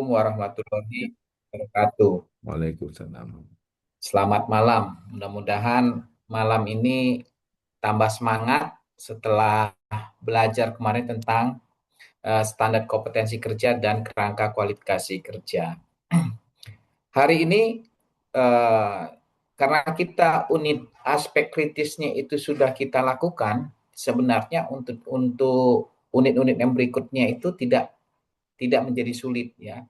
warahmatullahi wabarakatuh. Waalaikumsalam. Selamat malam. Mudah-mudahan malam ini tambah semangat setelah belajar kemarin tentang standar kompetensi kerja dan kerangka kualifikasi kerja. Hari ini eh, karena kita unit aspek kritisnya itu sudah kita lakukan, sebenarnya untuk unit-unit yang berikutnya itu tidak menjadi sulit ya.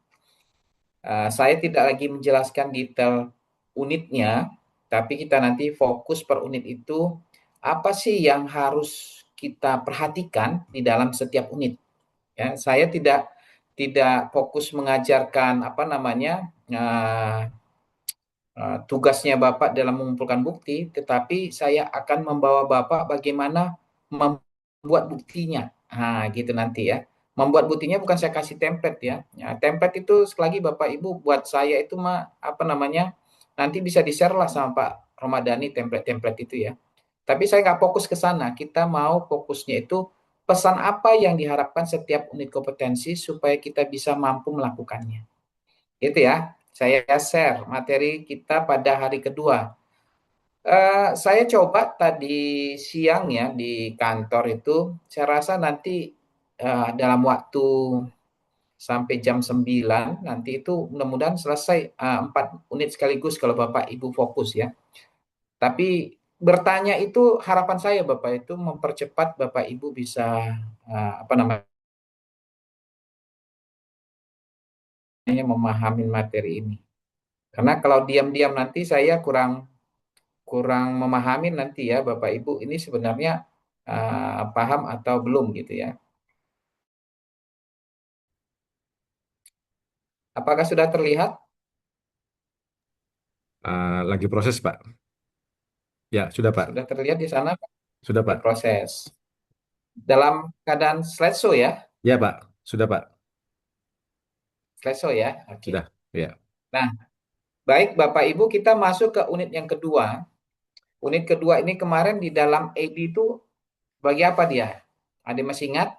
Saya tidak lagi menjelaskan detail unitnya, tapi kita nanti fokus per unit itu apa sih yang harus kita perhatikan di dalam setiap unit. Ya, saya tidak fokus mengajarkan apa namanya tugasnya Bapak dalam mengumpulkan bukti, tetapi saya akan membawa Bapak bagaimana membuat buktinya. Nah, gitu nanti ya. Membuat buktinya bukan saya kasih template ya. Ya, template itu sekali lagi Bapak Ibu buat saya itu mah apa namanya? Nanti bisa di-share lah sama Pak Romadani template-template itu ya. Tapi saya nggak fokus ke sana. Kita mau fokusnya itu pesan apa yang diharapkan setiap unit kompetensi supaya kita bisa mampu melakukannya. Itu ya, saya share materi kita pada hari kedua. Saya coba tadi siang ya di kantor itu, saya rasa nanti dalam waktu sampai jam 9 nanti itu mudah-mudahan selesai 4 unit sekaligus kalau Bapak Ibu fokus ya. Tapi bertanya itu harapan saya Bapak itu mempercepat Bapak Ibu bisa apa namanya memahami materi ini. Karena kalau diam-diam nanti saya kurang kurang memahami nanti ya Bapak Ibu ini sebenarnya paham atau belum gitu ya. Apakah sudah terlihat? Lagi proses, Pak. Ya, sudah, Sudah Pak. terlihat di sana Sudah, di Pak. proses. Dalam keadaan slideshow ya, Ya, Pak. Sudah, Pak. slideshow ya. Oke. Sudah. Ya. Nah, baik Bapak Ibu kita masuk ke unit yang kedua. Unit kedua ini kemarin di dalam AD itu bagi apa dia? Ada yang masih ingat?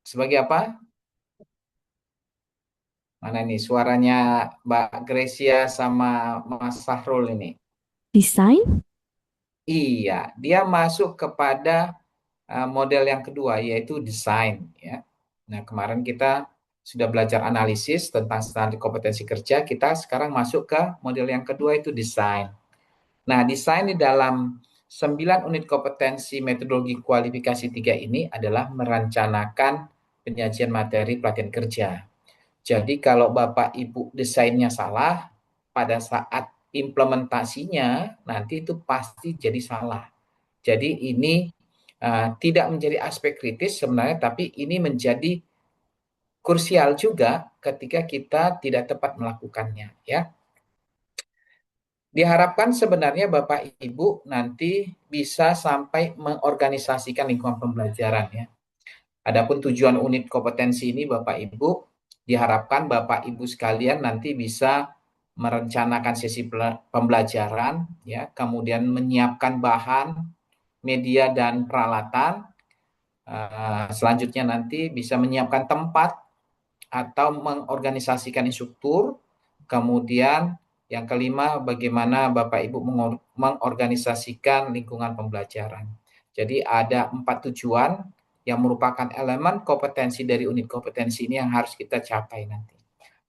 Sebagai apa? Mana ini suaranya Mbak Gracia sama Mas Sahrul ini? Desain? Iya, dia masuk kepada model yang kedua yaitu desain ya. Nah, kemarin kita sudah belajar analisis tentang standar kompetensi kerja, kita sekarang masuk ke model yang kedua itu desain. Nah, desain di dalam 9 unit kompetensi metodologi kualifikasi 3 ini adalah merencanakan penyajian materi pelatihan kerja. Jadi kalau Bapak Ibu desainnya salah, pada saat implementasinya nanti itu pasti jadi salah. Jadi ini tidak menjadi aspek kritis sebenarnya, tapi ini menjadi krusial juga ketika kita tidak tepat melakukannya. Ya, diharapkan sebenarnya Bapak Ibu nanti bisa sampai mengorganisasikan lingkungan pembelajaran ya. Adapun tujuan unit kompetensi ini Bapak Ibu, diharapkan Bapak Ibu sekalian nanti bisa merencanakan sesi pembelajaran ya, kemudian menyiapkan bahan, media dan peralatan. Selanjutnya nanti bisa menyiapkan tempat atau mengorganisasikan instruktur. Kemudian yang kelima, bagaimana Bapak Ibu mengorganisasikan lingkungan pembelajaran. Jadi ada 4 tujuan yang merupakan elemen kompetensi dari unit kompetensi ini yang harus kita capai nanti.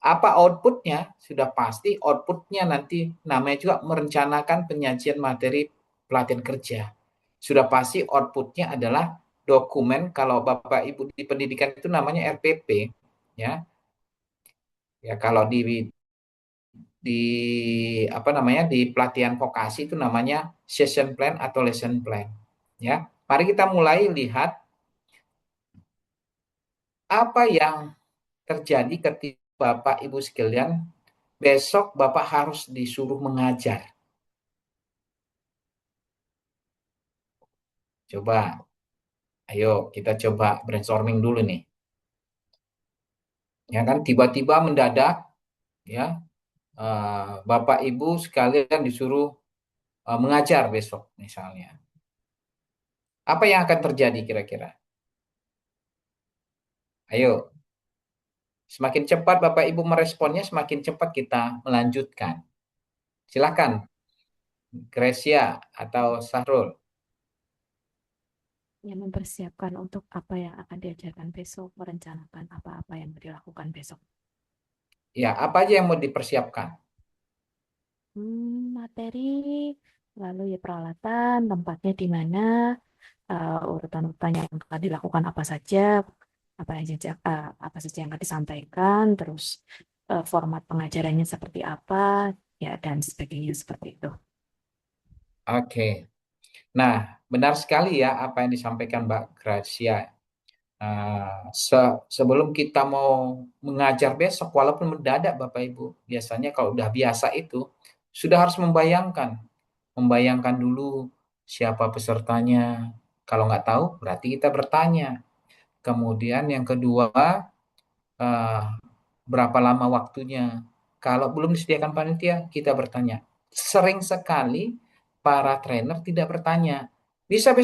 Apa outputnya? Sudah pasti outputnya nanti namanya juga merencanakan penyajian materi pelatihan kerja. Sudah pasti outputnya adalah dokumen, kalau Bapak Ibu di pendidikan itu namanya RPP ya. Ya kalau di apa namanya di pelatihan vokasi itu namanya session plan atau lesson plan ya. Mari kita mulai lihat apa yang terjadi ketika Bapak Ibu sekalian besok Bapak harus disuruh mengajar. Coba, ayo kita coba brainstorming dulu nih. Ya kan tiba-tiba mendadak ya Bapak Ibu sekalian disuruh mengajar besok misalnya. Apa yang akan terjadi kira-kira? Ayo, semakin cepat Bapak Ibu meresponnya, semakin cepat kita melanjutkan. Silakan, Gracia atau Sahrul. Ya, mempersiapkan untuk apa yang akan diajarkan besok, merencanakan apa-apa yang dilakukan besok. Ya, apa aja yang mau dipersiapkan? Materi, lalu ya peralatan, tempatnya di mana, urutan-urutan yang akan dilakukan apa saja, apa saja yang akan disampaikan, terus format pengajarannya seperti apa, ya dan sebagainya seperti itu. Oke. Nah, benar sekali ya apa yang disampaikan Mbak Gracia. Sebelum kita mau mengajar besok, walaupun mendadak Bapak Ibu, biasanya kalau udah biasa itu sudah harus membayangkan dulu siapa pesertanya. Kalau nggak tahu, berarti kita bertanya. Kemudian yang kedua, eh, berapa lama waktunya? Kalau belum disediakan panitia, kita bertanya. Sering sekali para trainer tidak bertanya. Bisa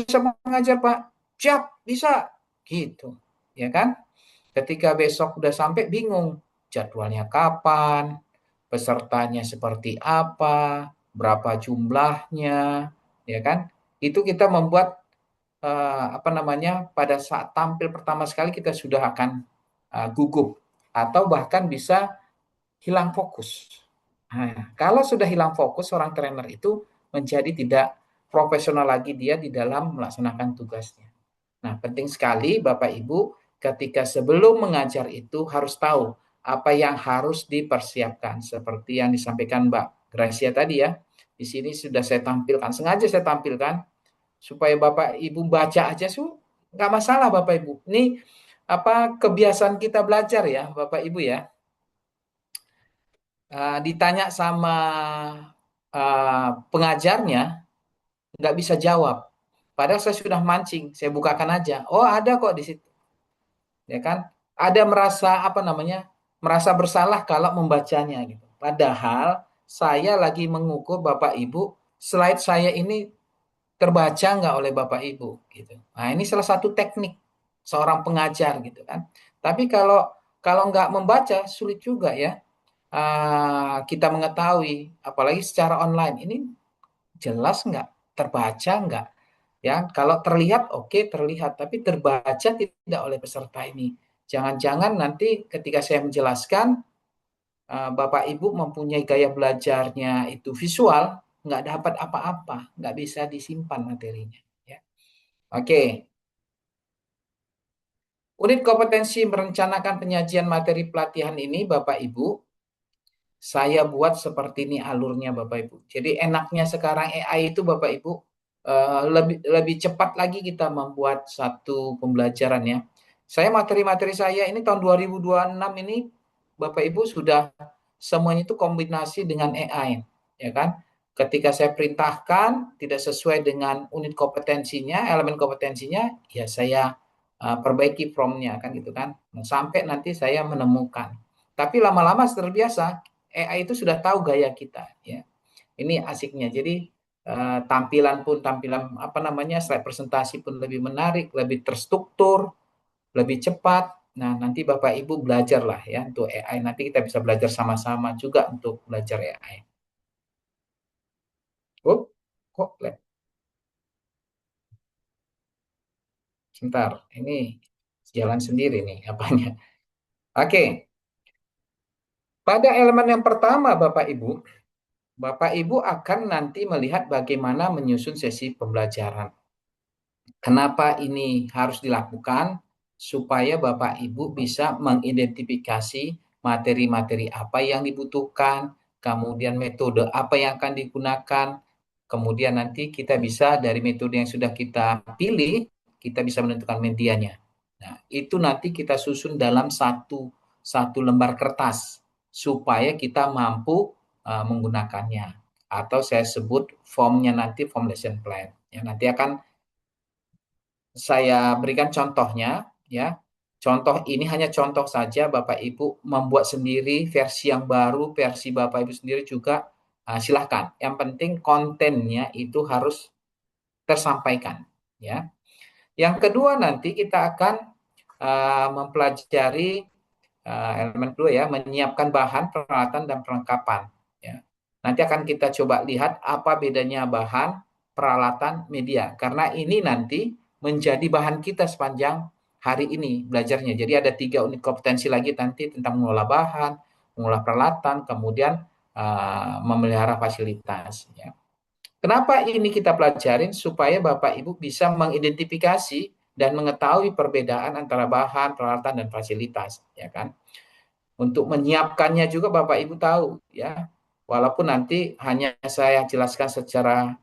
mengajar Pak? Siap, bisa. Gitu. Ya kan? Ketika besok udah sampai bingung. Jadwalnya kapan? Pesertanya seperti apa? Berapa jumlahnya? Ya kan? Itu kita membuat apa namanya, pada saat tampil pertama sekali kita sudah akan gugup atau bahkan bisa hilang fokus. Nah, kalau sudah hilang fokus, seorang trainer itu menjadi tidak profesional lagi dia di dalam melaksanakan tugasnya. Nah, penting sekali Bapak Ibu ketika sebelum mengajar itu harus tahu apa yang harus dipersiapkan seperti yang disampaikan Mbak Gracia tadi ya. Di sini sudah saya tampilkan, sengaja saya tampilkan supaya Bapak Ibu baca aja nggak masalah Bapak Ibu. Ini apa kebiasaan kita belajar ya Bapak Ibu ya. Ditanya sama pengajarnya nggak bisa jawab. Padahal saya sudah mancing, saya bukakan aja. Oh ada kok di situ, ya kan? Ada merasa apa namanya, merasa bersalah kalau membacanya gitu. Padahal saya lagi mengukur Bapak Ibu, slide saya ini terbaca nggak oleh Bapak Ibu gitu. Nah, ini salah satu teknik seorang pengajar gitu kan. Tapi kalau kalau nggak membaca sulit juga ya kita mengetahui, apalagi secara online ini jelas nggak, terbaca nggak, ya. Kalau terlihat oke terlihat, tapi terbaca tidak oleh peserta ini. Jangan-jangan nanti ketika saya menjelaskan Bapak Ibu mempunyai gaya belajarnya itu visual, nggak dapat apa-apa, nggak bisa disimpan materinya. Ya. Oke, unit kompetensi merencanakan penyajian materi pelatihan ini, Bapak Ibu, saya buat seperti ini alurnya Bapak Ibu. Jadi enaknya sekarang AI itu Bapak Ibu lebih lebih cepat lagi kita membuat satu pembelajaran ya. Saya materi-materi saya ini tahun 2026 ini Bapak Ibu sudah semuanya itu kombinasi dengan AI ya kan. Ketika saya perintahkan tidak sesuai dengan unit kompetensinya, elemen kompetensinya, ya saya perbaiki from-nya kan gitu kan. Nah, sampai nanti saya menemukan. Tapi lama-lama terbiasa AI itu sudah tahu gaya kita ya. Ini asiknya. Jadi tampilan pun tampilan apa namanya slide presentasi pun lebih menarik, lebih terstruktur, lebih cepat. Nah, nanti Bapak Ibu belajarlah ya untuk AI. Nanti kita bisa belajar sama-sama juga untuk belajar AI. Oh, kok sebentar. Ini jalan sendiri nih apanya. Oke, pada elemen yang pertama Bapak Ibu akan nanti melihat bagaimana menyusun sesi pembelajaran. Kenapa ini harus dilakukan? Supaya Bapak Ibu bisa mengidentifikasi materi-materi apa yang dibutuhkan, kemudian metode apa yang akan digunakan, kemudian nanti kita bisa dari metode yang sudah kita pilih, kita bisa menentukan medianya. Nah, itu nanti kita susun dalam satu satu lembar kertas supaya kita mampu menggunakannya. Atau saya sebut formnya nanti form lesson plan. Ya, nanti akan saya berikan contohnya ya. Contoh ini hanya contoh saja Bapak Ibu membuat sendiri versi yang baru, versi Bapak Ibu sendiri juga silahkan. Yang penting kontennya itu harus tersampaikan ya. Yang kedua nanti kita akan mempelajari elemen kedua ya, menyiapkan bahan, peralatan, dan perlengkapan. Ya. Nanti akan kita coba lihat apa bedanya bahan, peralatan, media. Karena ini nanti menjadi bahan kita sepanjang hari ini belajarnya. Jadi ada 3 unit kompetensi lagi nanti tentang mengolah bahan, mengolah peralatan, kemudian memelihara fasilitas. Ya. Kenapa ini kita pelajarin? Supaya Bapak Ibu bisa mengidentifikasi dan mengetahui perbedaan antara bahan, peralatan, dan fasilitas, ya kan? Untuk menyiapkannya juga Bapak Ibu tahu, ya. Walaupun nanti hanya saya jelaskan secara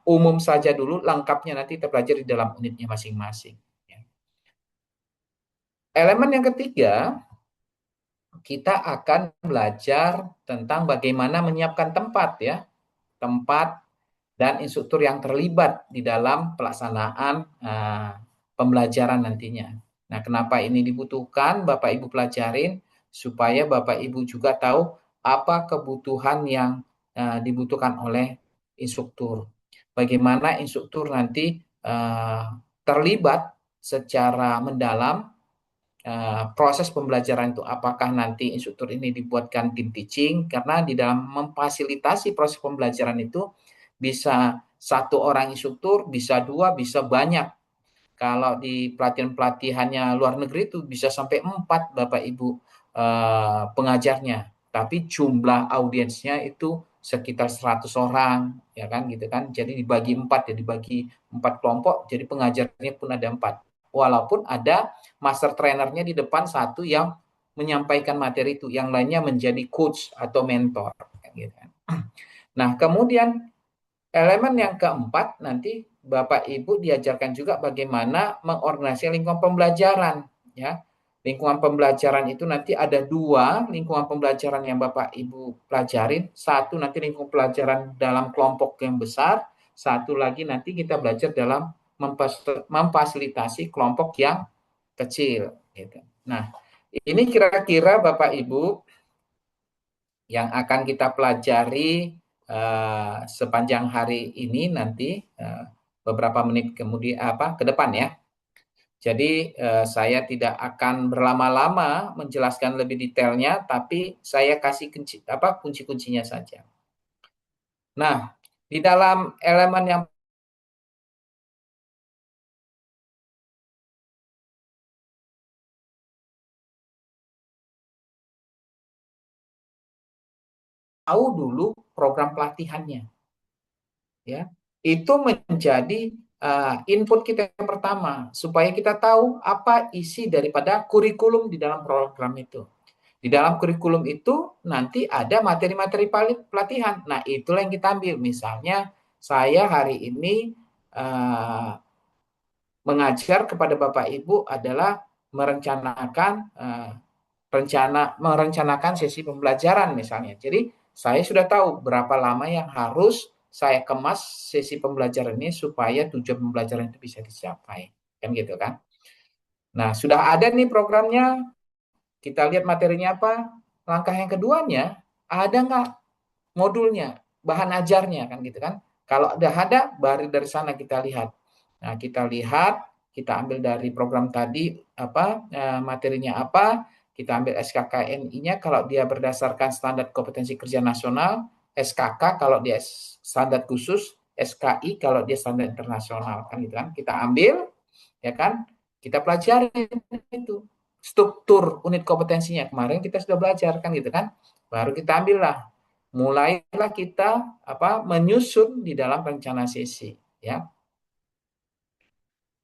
umum saja dulu, lengkapnya nanti kita pelajari dalam unitnya masing-masing. Ya. Elemen yang ketiga, kita akan belajar tentang bagaimana menyiapkan tempat, ya, tempat dan instruktur yang terlibat di dalam pelaksanaan pembelajaran nantinya. Nah, kenapa ini dibutuhkan? Bapak Ibu pelajarin supaya Bapak Ibu juga tahu apa kebutuhan yang dibutuhkan oleh instruktur. Bagaimana instruktur nanti terlibat secara mendalam proses pembelajaran itu, apakah nanti instruktur ini dibuatkan tim teaching, karena di dalam memfasilitasi proses pembelajaran itu bisa 1 orang instruktur, bisa 2, bisa banyak. Kalau di pelatihan-pelatihannya luar negeri itu bisa sampai 4 Bapak Ibu pengajarnya, tapi jumlah audiensnya itu sekitar 100 orang, ya kan gitu kan. Jadi dibagi 4 ya, dibagi 4 kelompok, jadi pengajarnya pun ada 4. Walaupun ada master trainernya di depan 1 yang menyampaikan materi itu, yang lainnya menjadi coach atau mentor, gitu kan. Nah, kemudian elemen yang keempat nanti Bapak Ibu diajarkan juga bagaimana mengorganisasi lingkungan pembelajaran, ya. Lingkungan pembelajaran itu nanti ada 2 lingkungan pembelajaran yang Bapak Ibu pelajarin. 1 nanti lingkungan pelajaran dalam kelompok yang besar, 1 lagi nanti kita belajar dalam memfasilitasi kelompok yang kecil, gitu. Nah, ini kira-kira Bapak Ibu yang akan kita pelajari sepanjang hari ini nanti beberapa menit kemudian ke depan, ya. Jadi saya tidak akan berlama-lama menjelaskan lebih detailnya, tapi saya kasih kunci-kuncinya saja. Nah, di dalam elemen yang tahu dulu program pelatihannya, ya. Itu menjadi input kita yang pertama, supaya kita tahu apa isi daripada kurikulum di dalam program itu. Di dalam kurikulum itu nanti ada materi-materi pelatihan. Nah, itulah yang kita ambil. Misalnya, saya hari ini mengajar kepada Bapak Ibu adalah merencanakan sesi pembelajaran misalnya. Jadi, saya sudah tahu berapa lama yang harus saya kemas sesi pembelajaran ini supaya tujuan pembelajaran itu bisa dicapai. Kan gitu kan? Nah, sudah ada nih programnya, kita lihat materinya apa. Langkah yang keduanya, ada nggak modulnya, bahan ajarnya, kan gitu kan. Kalau udah ada, baru dari sana kita lihat. Nah, kita ambil dari program tadi materinya apa, kita ambil SKKNI-nya kalau dia berdasarkan standar kompetensi kerja nasional, SKK kalau dia standar khusus, SKI kalau dia standar internasional, kan gitu kan. Kita ambil, ya kan, kita pelajari itu struktur unit kompetensinya. Kemarin kita sudah belajar, kan gitu kan. Baru kita ambillah, mulailah kita menyusun di dalam rencana sesi, ya.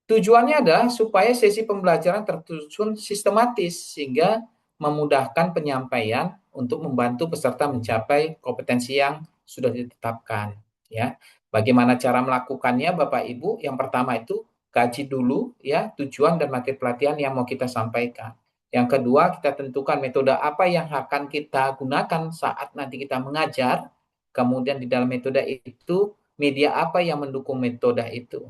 Tujuannya adalah supaya sesi pembelajaran tersusun sistematis sehingga memudahkan penyampaian untuk membantu peserta mencapai kompetensi yang sudah ditetapkan, ya. Bagaimana cara melakukannya, Bapak Ibu? Yang pertama itu kaji dulu, ya, tujuan dan materi pelatihan yang mau kita sampaikan. Yang kedua, kita tentukan metode apa yang akan kita gunakan saat nanti kita mengajar. Kemudian di dalam metode itu, media apa yang mendukung metode itu.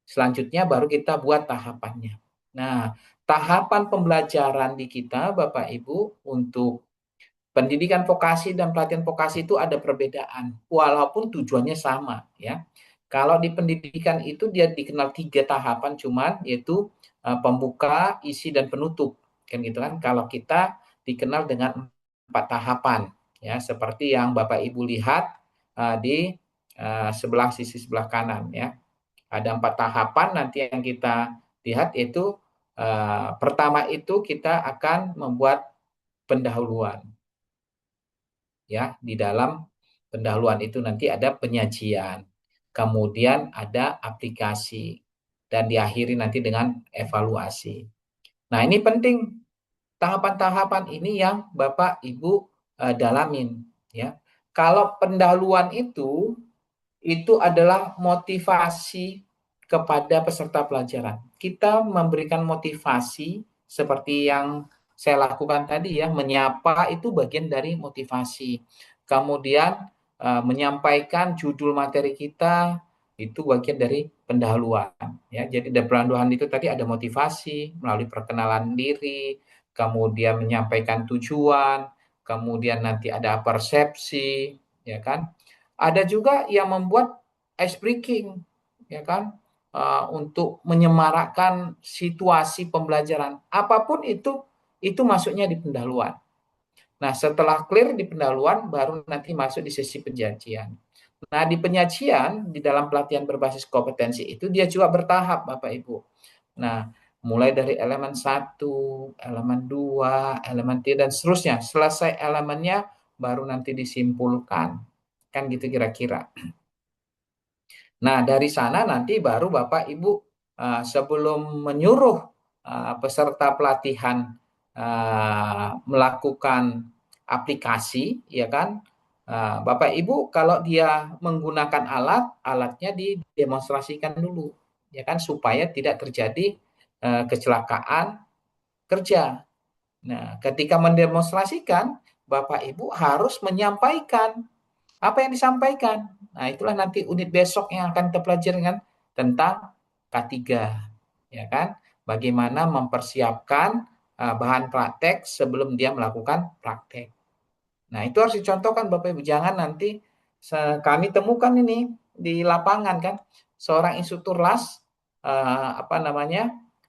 Selanjutnya baru kita buat tahapannya. Nah, tahapan pembelajaran di kita, Bapak Ibu, untuk pendidikan vokasi dan pelatihan vokasi itu ada perbedaan, walaupun tujuannya sama, ya. Kalau di pendidikan itu dia dikenal 3 tahapan cuman, yaitu pembuka, isi, dan penutup. Kan gitu kan. Kalau kita dikenal dengan 4 tahapan, ya, seperti yang Bapak Ibu lihat di sisi sebelah kanan, ya. Ada 4 tahapan nanti yang kita lihat, yaitu pertama itu kita akan membuat pendahuluan, ya. Di dalam pendahuluan itu nanti ada penyajian, kemudian ada aplikasi, dan diakhiri nanti dengan evaluasi. Nah, ini penting, tahapan-tahapan ini yang Bapak Ibu dalamin, ya. Kalau pendahuluan itu adalah motivasi kepada peserta pelajaran. Kita memberikan motivasi seperti yang saya lakukan tadi, ya, menyapa itu bagian dari motivasi. Kemudian menyampaikan judul materi kita itu bagian dari pendahuluan, ya. Jadi di pendahuluan itu tadi ada motivasi melalui perkenalan diri, kemudian menyampaikan tujuan, kemudian nanti ada persepsi, ya kan. Ada juga yang membuat ice breaking, ya kan, untuk menyemarakkan situasi pembelajaran. Apapun itu masuknya di pendahuluan. Nah, setelah clear di pendahuluan, baru nanti masuk di sesi penyajian. Nah, di penyajian, di dalam pelatihan berbasis kompetensi itu, dia juga bertahap, Bapak Ibu. Nah, mulai dari elemen 1, elemen 2, elemen 3, dan seterusnya. Selesai elemennya, baru nanti disimpulkan. Kan gitu kira-kira. Nah, dari sana nanti baru Bapak Ibu sebelum menyuruh peserta pelatihan melakukan aplikasi, ya kan? Bapak Ibu kalau dia menggunakan alatnya didemonstrasikan dulu, ya kan, supaya tidak terjadi kecelakaan kerja. Nah, ketika mendemonstrasikan, Bapak Ibu harus menyampaikan apa yang disampaikan. Nah, itulah nanti unit besok yang akan kita pelajari kan, tentang K3, ya kan? Bagaimana mempersiapkan bahan praktek sebelum dia melakukan praktek. Nah, itu harus dicontohkan Bapak Ibu. Jangan nanti kami temukan ini di lapangan kan, seorang instruktur las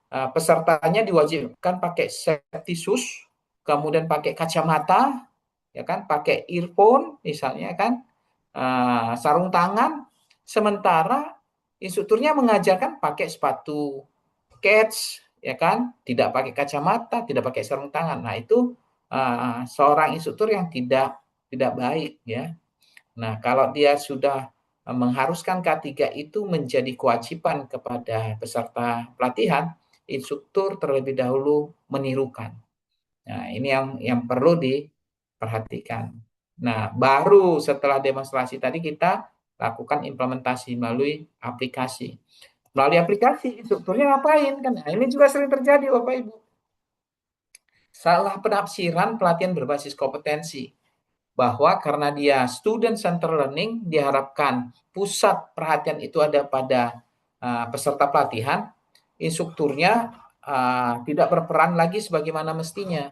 pesertanya diwajibkan pakai safety shoes, kemudian pakai kacamata, ya kan, pakai earphone misalnya kan, sarung tangan, sementara instrukturnya mengajarkan pakai sepatu kets, ya kan, tidak pakai kacamata, tidak pakai sarung tangan. Nah, itu seorang instruktur yang tidak baik, ya. Nah, kalau dia sudah mengharuskan K3 itu menjadi kewajiban kepada peserta pelatihan, instruktur terlebih dahulu menirukan. Nah, ini yang perlu diperhatikan. Nah, baru setelah demonstrasi tadi kita lakukan implementasi melalui aplikasi. Melalui aplikasi, instrukturnya ngapain kan? Nah, ini juga sering terjadi, Bapak Ibu. Salah penafsiran pelatihan berbasis kompetensi. Bahwa karena dia student center learning, diharapkan pusat perhatian itu ada pada peserta pelatihan, instrukturnya tidak berperan lagi sebagaimana mestinya.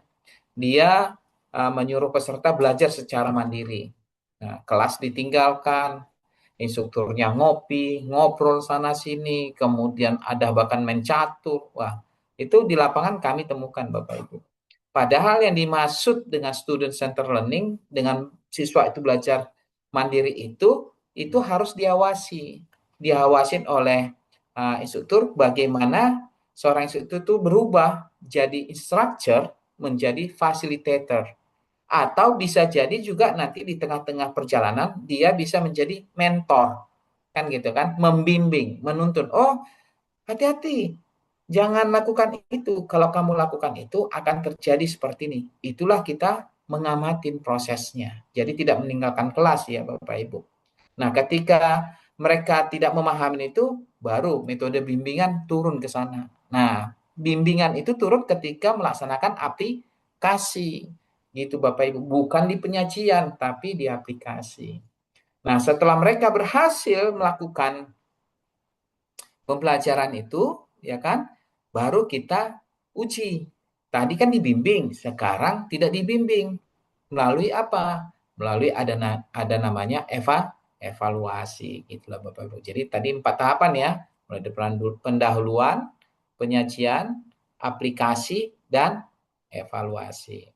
Dia menyuruh peserta belajar secara mandiri. Nah, kelas ditinggalkan, instrukturnya ngopi, ngobrol sana sini, kemudian ada bahkan main catur. Wah, itu di lapangan kami temukan Bapak Ibu. Padahal yang dimaksud dengan student center learning, dengan siswa itu belajar mandiri itu harus diawasi. Diawasin oleh instruktur bagaimana seorang instruktur itu berubah jadi instructor menjadi facilitator. Atau bisa jadi juga nanti di tengah-tengah perjalanan dia bisa menjadi mentor. Kan gitu kan, membimbing, menuntun. Oh, hati-hati, jangan lakukan itu. Kalau kamu lakukan itu akan terjadi seperti ini. Itulah kita mengamati prosesnya. Jadi tidak meninggalkan kelas ya Bapak Ibu. Nah, ketika mereka tidak memahami itu, baru metode bimbingan turun ke sana. Nah, bimbingan itu turun ketika melaksanakan aplikasi. Gitu Bapak Ibu. Bukan di penyajian, tapi di aplikasi. Nah, setelah mereka berhasil melakukan pembelajaran itu, ya kan, baru kita uji. Tadi kan dibimbing, sekarang tidak dibimbing. Melalui apa? Melalui ada namanya evaluasi, gitulah Bapak Ibu. Jadi tadi 4 tahapan ya, mulai dari pendahuluan, penyajian, aplikasi, dan evaluasi.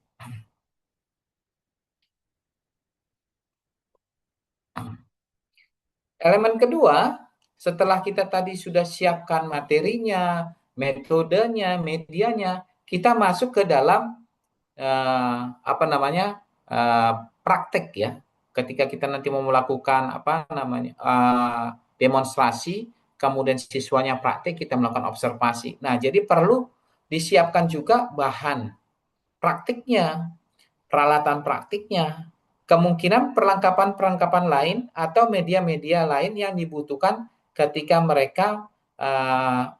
Elemen kedua, setelah kita tadi sudah siapkan materinya, metodenya, medianya, kita masuk ke dalam apa namanya praktek ya. Ketika kita nanti mau melakukan apa namanya demonstrasi, kemudian siswanya praktek, kita melakukan observasi. Nah, jadi perlu disiapkan juga bahan praktiknya, peralatan praktiknya, kemungkinan perlengkapan-perlengkapan lain atau media-media lain yang dibutuhkan ketika mereka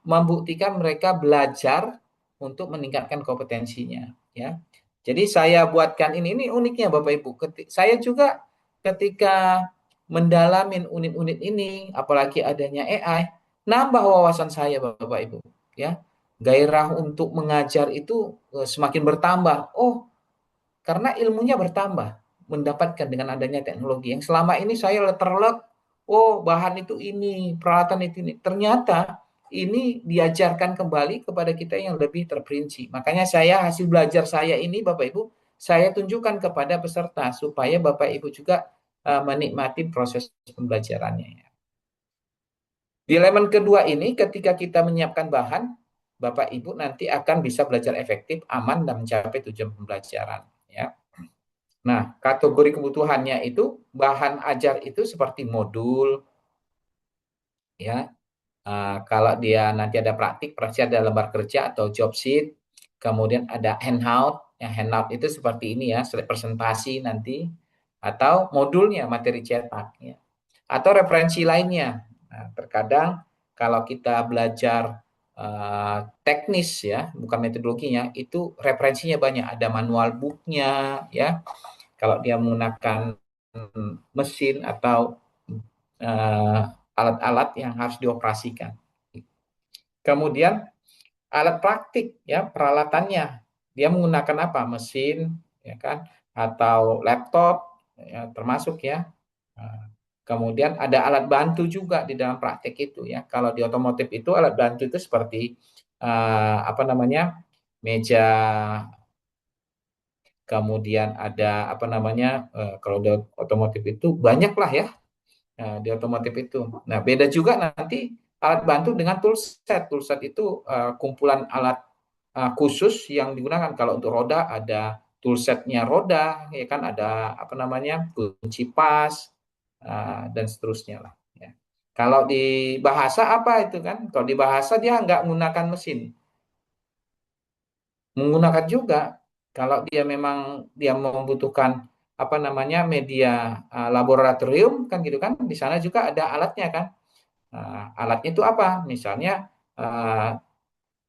membuktikan mereka belajar untuk meningkatkan kompetensinya ya. Jadi saya buatkan ini uniknya Bapak Ibu. Saya juga ketika mendalamin unit-unit ini, apalagi adanya AI, nambah wawasan saya Bapak Ibu ya. Gairah untuk mengajar itu semakin bertambah. Oh, karena ilmunya bertambah, mendapatkan dengan adanya teknologi. Yang selama ini saya letterlek, oh bahan itu ini, peralatan itu ini. Ternyata ini diajarkan kembali kepada kita yang lebih terperinci. Makanya saya hasil belajar saya ini Bapak Ibu, saya tunjukkan kepada peserta supaya Bapak Ibu juga menikmati proses pembelajarannya. Di elemen kedua ini ketika kita menyiapkan bahan, Bapak Ibu nanti akan bisa belajar efektif, aman, dan mencapai tujuan pembelajaran. Ya. Nah, kategori kebutuhannya itu bahan ajar itu seperti modul, ya. Kalau dia nanti ada praktik, pasti ada lembar kerja atau job sheet, kemudian ada handout. Yang handout itu seperti ini ya, slide presentasi nanti, atau modulnya materi cetak, ya. Atau referensi lainnya. Nah, terkadang kalau kita belajar teknis ya, bukan metodologinya, itu referensinya banyak. Ada manual booknya, ya. Kalau dia menggunakan mesin atau alat-alat yang harus dioperasikan. Kemudian alat praktik ya, peralatannya. Dia menggunakan apa? Mesin ya kan, atau laptop ya, termasuk ya. Kemudian ada alat bantu juga di dalam praktek itu ya. Kalau di otomotif itu alat bantu itu seperti apa namanya? Meja, kemudian ada apa namanya? Kalau di otomotif itu banyak lah ya. Nah, di otomotif itu. Nah, beda juga nanti alat bantu dengan toolset. Toolset itu kumpulan alat khusus yang digunakan. Kalau untuk roda ada toolsetnya roda, ya kan ada apa namanya kunci pas dan seterusnya lah. Ya. Kalau di bahasa apa itu kan? Kalau di bahasa dia nggak menggunakan mesin, menggunakan juga. Kalau dia memang dia membutuhkan apa namanya media laboratorium kan gitu kan, di sana juga ada alatnya kan. Alatnya itu apa? Misalnya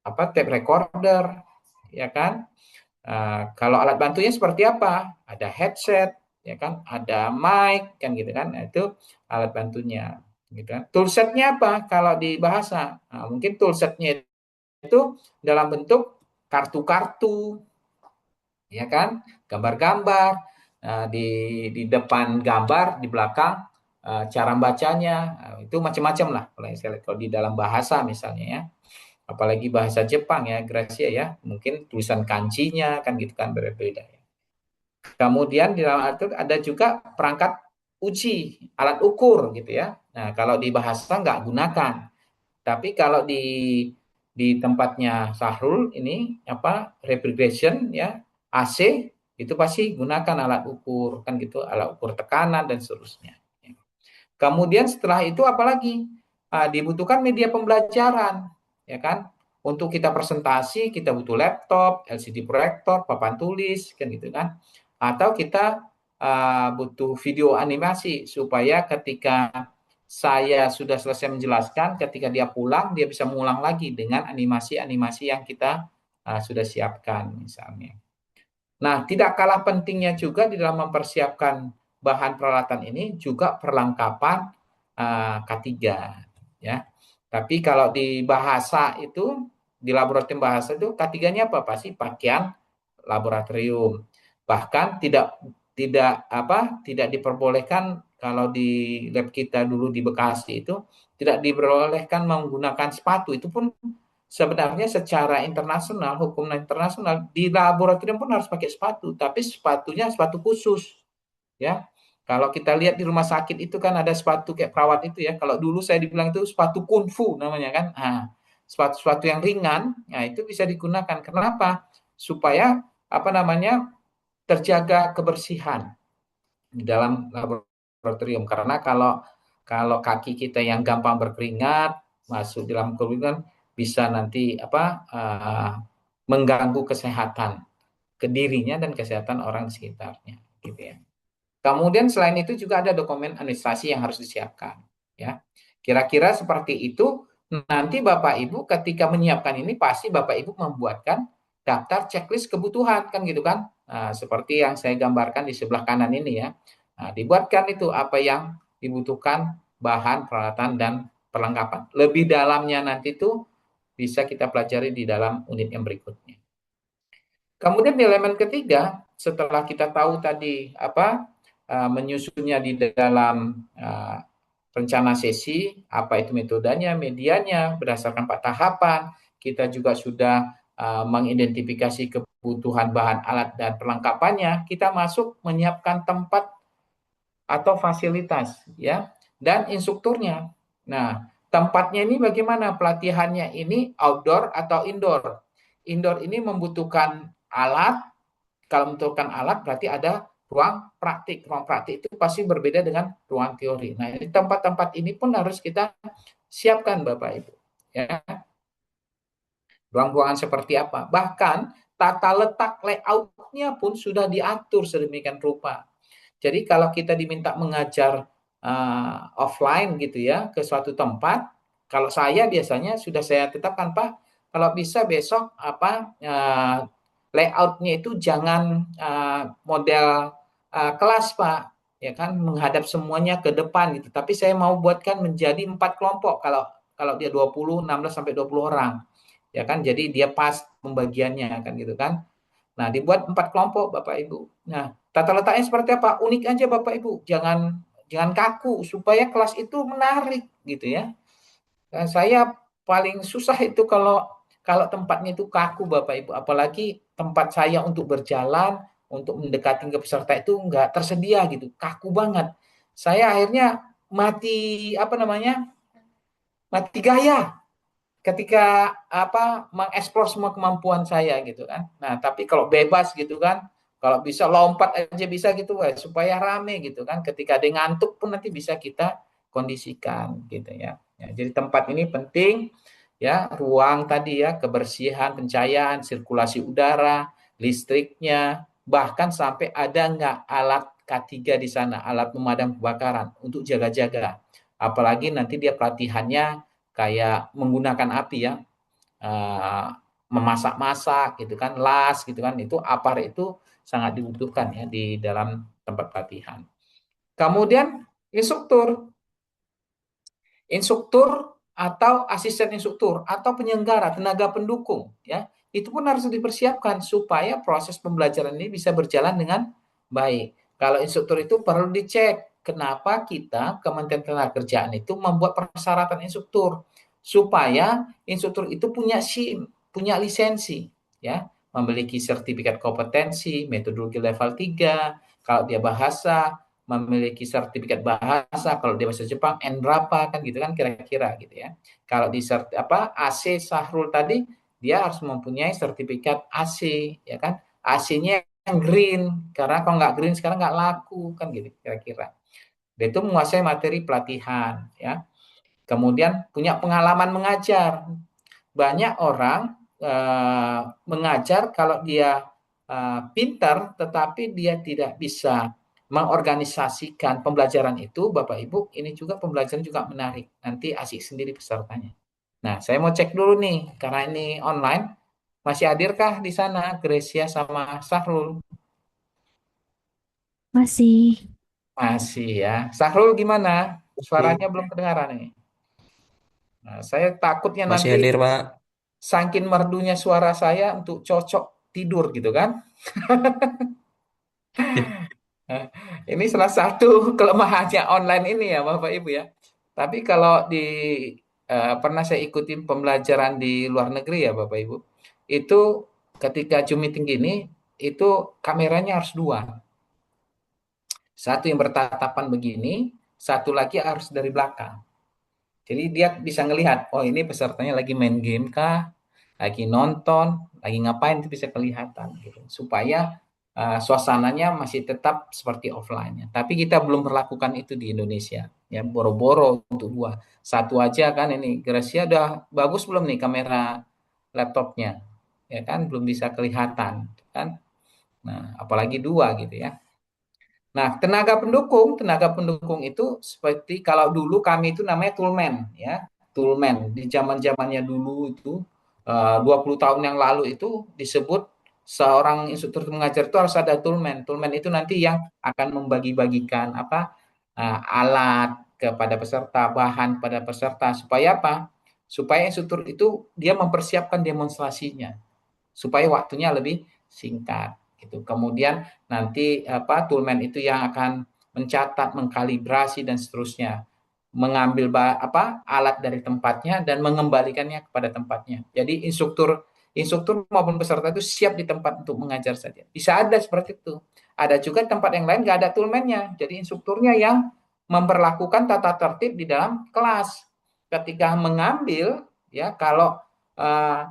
apa tape recorder, ya kan? Kalau alat bantunya seperti apa? Ada headset, ya kan? Ada mic, kan gitu kan? Nah, itu alat bantunya, gitu kan? Toolsetnya apa? Kalau di bahasa, mungkin toolsetnya itu dalam bentuk kartu-kartu, ya kan? Gambar-gambar. Di depan gambar, di belakang cara bacanya, itu macam-macam lah. Kalau di dalam bahasa misalnya ya, apalagi bahasa Jepang ya, Gracia ya, mungkin tulisan kancinya kan gitu kan berbeda ya. Kemudian di dalam itu ada juga perangkat uji, alat ukur gitu ya. Nah, kalau di bahasa nggak gunakan. Tapi kalau di tempatnya Sahrul ini apa refrigeration ya, AC itu pasti gunakan alat ukur kan gitu, alat ukur tekanan dan seterusnya. Kemudian setelah itu apalagi dibutuhkan media pembelajaran, ya kan? Untuk kita presentasi kita butuh laptop, LCD proyektor, papan tulis, kan gitu kan? Atau kita butuh video animasi supaya ketika saya sudah selesai menjelaskan, ketika dia pulang dia bisa mengulang lagi dengan animasi-animasi yang kita sudah siapkan misalnya. Nah, tidak kalah pentingnya juga di dalam mempersiapkan bahan peralatan ini juga perlengkapan K3 ya. Tapi kalau di bahasa itu di laboratorium bahasa itu K3-nya apa? Pasti pakaian laboratorium. Bahkan tidak diperbolehkan kalau di lab kita dulu di Bekasi itu tidak diperbolehkan menggunakan sepatu. Itu pun sebenarnya secara internasional, hukum internasional di laboratorium pun harus pakai sepatu, tapi sepatunya sepatu khusus ya. Kalau kita lihat di rumah sakit itu kan ada sepatu kayak perawat itu ya. Kalau dulu saya dibilang itu sepatu kungfu namanya kan. Nah, sepatu-sepatu yang ringan, nah itu bisa digunakan. Kenapa? Supaya apa namanya terjaga kebersihan di dalam laboratorium. Karena kalau kalau kaki kita yang gampang berkeringat masuk dalam kerumunan bisa nanti mengganggu kesehatan ke dirinya dan kesehatan orang di sekitarnya, gitu ya. Kemudian selain itu juga ada dokumen administrasi yang harus disiapkan, ya. Kira-kira seperti itu. Nanti Bapak Ibu ketika menyiapkan ini pasti Bapak Ibu membuatkan daftar checklist kebutuhan kan gitu kan. Nah, seperti yang saya gambarkan di sebelah kanan ini ya. Nah, dibuatkan itu apa yang dibutuhkan bahan, peralatan dan perlengkapan. Lebih dalamnya nanti itu bisa kita pelajari di dalam unit yang berikutnya. Kemudian di elemen ketiga, setelah kita tahu tadi menyusunnya di dalam rencana sesi, apa itu metodenya, medianya, berdasarkan 4 tahapan, kita juga sudah mengidentifikasi kebutuhan bahan alat dan perlengkapannya, kita masuk menyiapkan tempat atau fasilitas ya dan instrukturnya. Nah, tempatnya ini bagaimana pelatihannya ini outdoor atau indoor? Indoor ini membutuhkan alat. Kalau membutuhkan alat berarti ada ruang praktik. Ruang praktik itu pasti berbeda dengan ruang teori. Nah, ini tempat-tempat ini pun harus kita siapkan Bapak Ibu. Ya, ruang-ruangan seperti apa? Bahkan tata letak layoutnya pun sudah diatur sedemikian rupa. Jadi kalau kita diminta mengajar offline gitu ya ke suatu tempat, kalau saya biasanya sudah saya tetapkan Pak, kalau bisa besok layoutnya itu jangan model kelas Pak, ya kan menghadap semuanya ke depan gitu. Tapi saya mau buatkan menjadi 4 kelompok kalau kalau dia 20, 16 sampai 20 orang. Ya kan, jadi dia pas pembagiannya kan gitu kan. Nah, dibuat 4 kelompok Bapak Ibu. Nah, tata letaknya seperti apa? Unik aja Bapak Ibu. Jangan jangan kaku supaya kelas itu menarik gitu ya. Nah, saya paling susah itu kalau kalau tempatnya itu kaku Bapak Ibu. Apalagi tempat saya untuk berjalan, untuk mendekati ke peserta itu nggak tersedia gitu. Kaku banget. Saya akhirnya mati apa namanya? Mati gaya ketika mengeksplor semua kemampuan saya gitu kan. Nah, tapi kalau bebas gitu kan, kalau bisa lompat aja bisa gitu, supaya rame gitu kan. Ketika ada ngantuk pun nanti bisa kita kondisikan gitu ya. Ya, jadi tempat ini penting ya, ruang tadi ya, kebersihan, pencahayaan, sirkulasi udara, listriknya, bahkan sampai ada nggak alat K3 di sana, alat pemadam kebakaran untuk jaga-jaga. Apalagi nanti dia pelatihannya kayak menggunakan api ya, uh, memasak-masak gitu kan, las gitu kan, itu apar itu sangat dibutuhkan ya di dalam tempat pelatihan. Kemudian instruktur, instruktur atau asisten instruktur atau penyelenggara, tenaga pendukung ya, itu pun harus dipersiapkan supaya proses pembelajaran ini bisa berjalan dengan baik. Kalau instruktur itu perlu dicek kenapa kita Kementerian Ketenagakerjaan itu membuat persyaratan instruktur supaya instruktur itu punya SIM, punya lisensi ya, memiliki sertifikat kompetensi, metodologi level 3, kalau dia bahasa memiliki sertifikat bahasa, kalau dia bahasa Jepang N berapa kan gitu kan kira-kira gitu ya. Kalau di AC Sahrul tadi dia harus mempunyai sertifikat AC ya kan. AC-nya yang green karena kalau nggak green sekarang nggak laku kan gitu kira-kira. Dia itu menguasai materi pelatihan ya. Kemudian punya pengalaman mengajar. Banyak orang mengajar kalau dia pintar tetapi dia tidak bisa mengorganisasikan pembelajaran itu, Bapak Ibu, ini juga pembelajaran juga menarik. Nanti asik sendiri pesertanya. Nah, saya mau cek dulu nih, karena ini online, masih hadirkah di sana Gracia sama Sahrul? Masih. Masih ya. Sahrul gimana? Oke, Suaranya belum kedengaran nih. Nah, saya takutnya masih nanti hadir, Pak. saking merdunya suara saya untuk cocok tidur gitu kan. Eh, Ini salah satu kelemahannya online ini ya Bapak Ibu ya. Tapi kalau pernah saya ikutin pembelajaran di luar negeri ya Bapak Ibu, itu ketika Zoom meeting gini, itu kameranya harus dua. Satu yang bertatapan begini, satu lagi harus dari belakang. Jadi dia bisa ngelihat, oh ini pesertanya lagi main game kah, lagi nonton, lagi ngapain itu bisa kelihatan gitu. Supaya suasananya masih tetap seperti offline-nya. Tapi kita belum berlakukan itu di Indonesia. Ya, boro-boro untuk dua. Satu aja kan ini. Gracia udah bagus belum nih kamera laptopnya? Ya kan belum bisa kelihatan kan. Nah, apalagi dua gitu ya. Nah, tenaga pendukung itu seperti kalau dulu kami itu namanya toolman ya. Toolman di zaman-zamannya dulu itu 20 tahun yang lalu itu disebut seorang instruktur mengajar itu harus ada toolman. Toolman itu nanti yang akan membagi-bagikan alat kepada peserta, bahan pada peserta supaya apa? Supaya instruktur itu dia mempersiapkan demonstrasinya supaya waktunya lebih singkat gitu. Kemudian nanti toolman itu yang akan mencatat, mengkalibrasi dan seterusnya, mengambil alat dari tempatnya dan mengembalikannya kepada tempatnya. Jadi instruktur instruktur maupun peserta itu siap di tempat untuk mengajar saja. Bisa ada seperti itu. Ada juga tempat yang lain nggak ada toolman-nya. Jadi instrukturnya yang memperlakukan tata tertib di dalam kelas. Ketika mengambil ya kalau uh,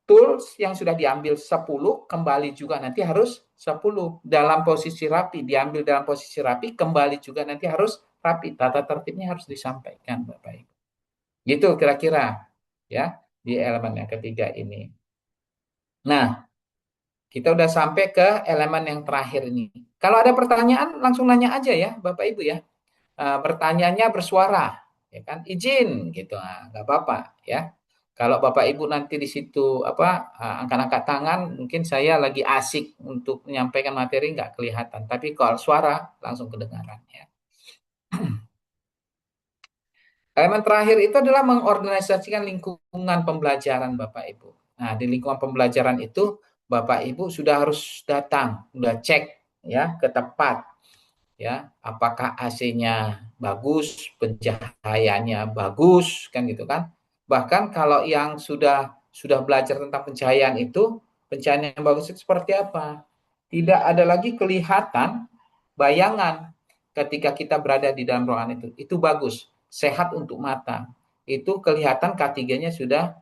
tools yang sudah diambil 10 kembali juga nanti harus 10 dalam posisi rapi, diambil dalam posisi rapi, kembali juga nanti harus rapi. Tata tertibnya harus disampaikan Bapak Ibu. Gitu kira-kira ya di elemen yang ketiga ini. Nah, kita udah sampai ke elemen yang terakhir ini. Kalau ada pertanyaan langsung nanya aja ya Bapak Ibu ya. Pertanyaannya bersuara, ya kan? Izin gitu, nggak apa-apa ya. Kalau Bapak Ibu nanti di situ angkat-angkat tangan, mungkin saya lagi asik untuk menyampaikan materi nggak kelihatan. Tapi kalau suara langsung kedengaran ya. Elemen terakhir itu adalah mengorganisasikan lingkungan pembelajaran Bapak Ibu. Nah, di lingkungan pembelajaran itu Bapak Ibu sudah harus datang, sudah cek ya ke tempat ya apakah AC-nya bagus, pencahayaannya bagus kan gitu kan. Bahkan kalau yang sudah belajar tentang pencahayaan itu, pencahayaan yang bagus itu seperti apa? Tidak ada lagi kelihatan bayangan ketika kita berada di dalam ruangan itu. Itu bagus, sehat untuk mata. Itu kelihatan K3-nya sudah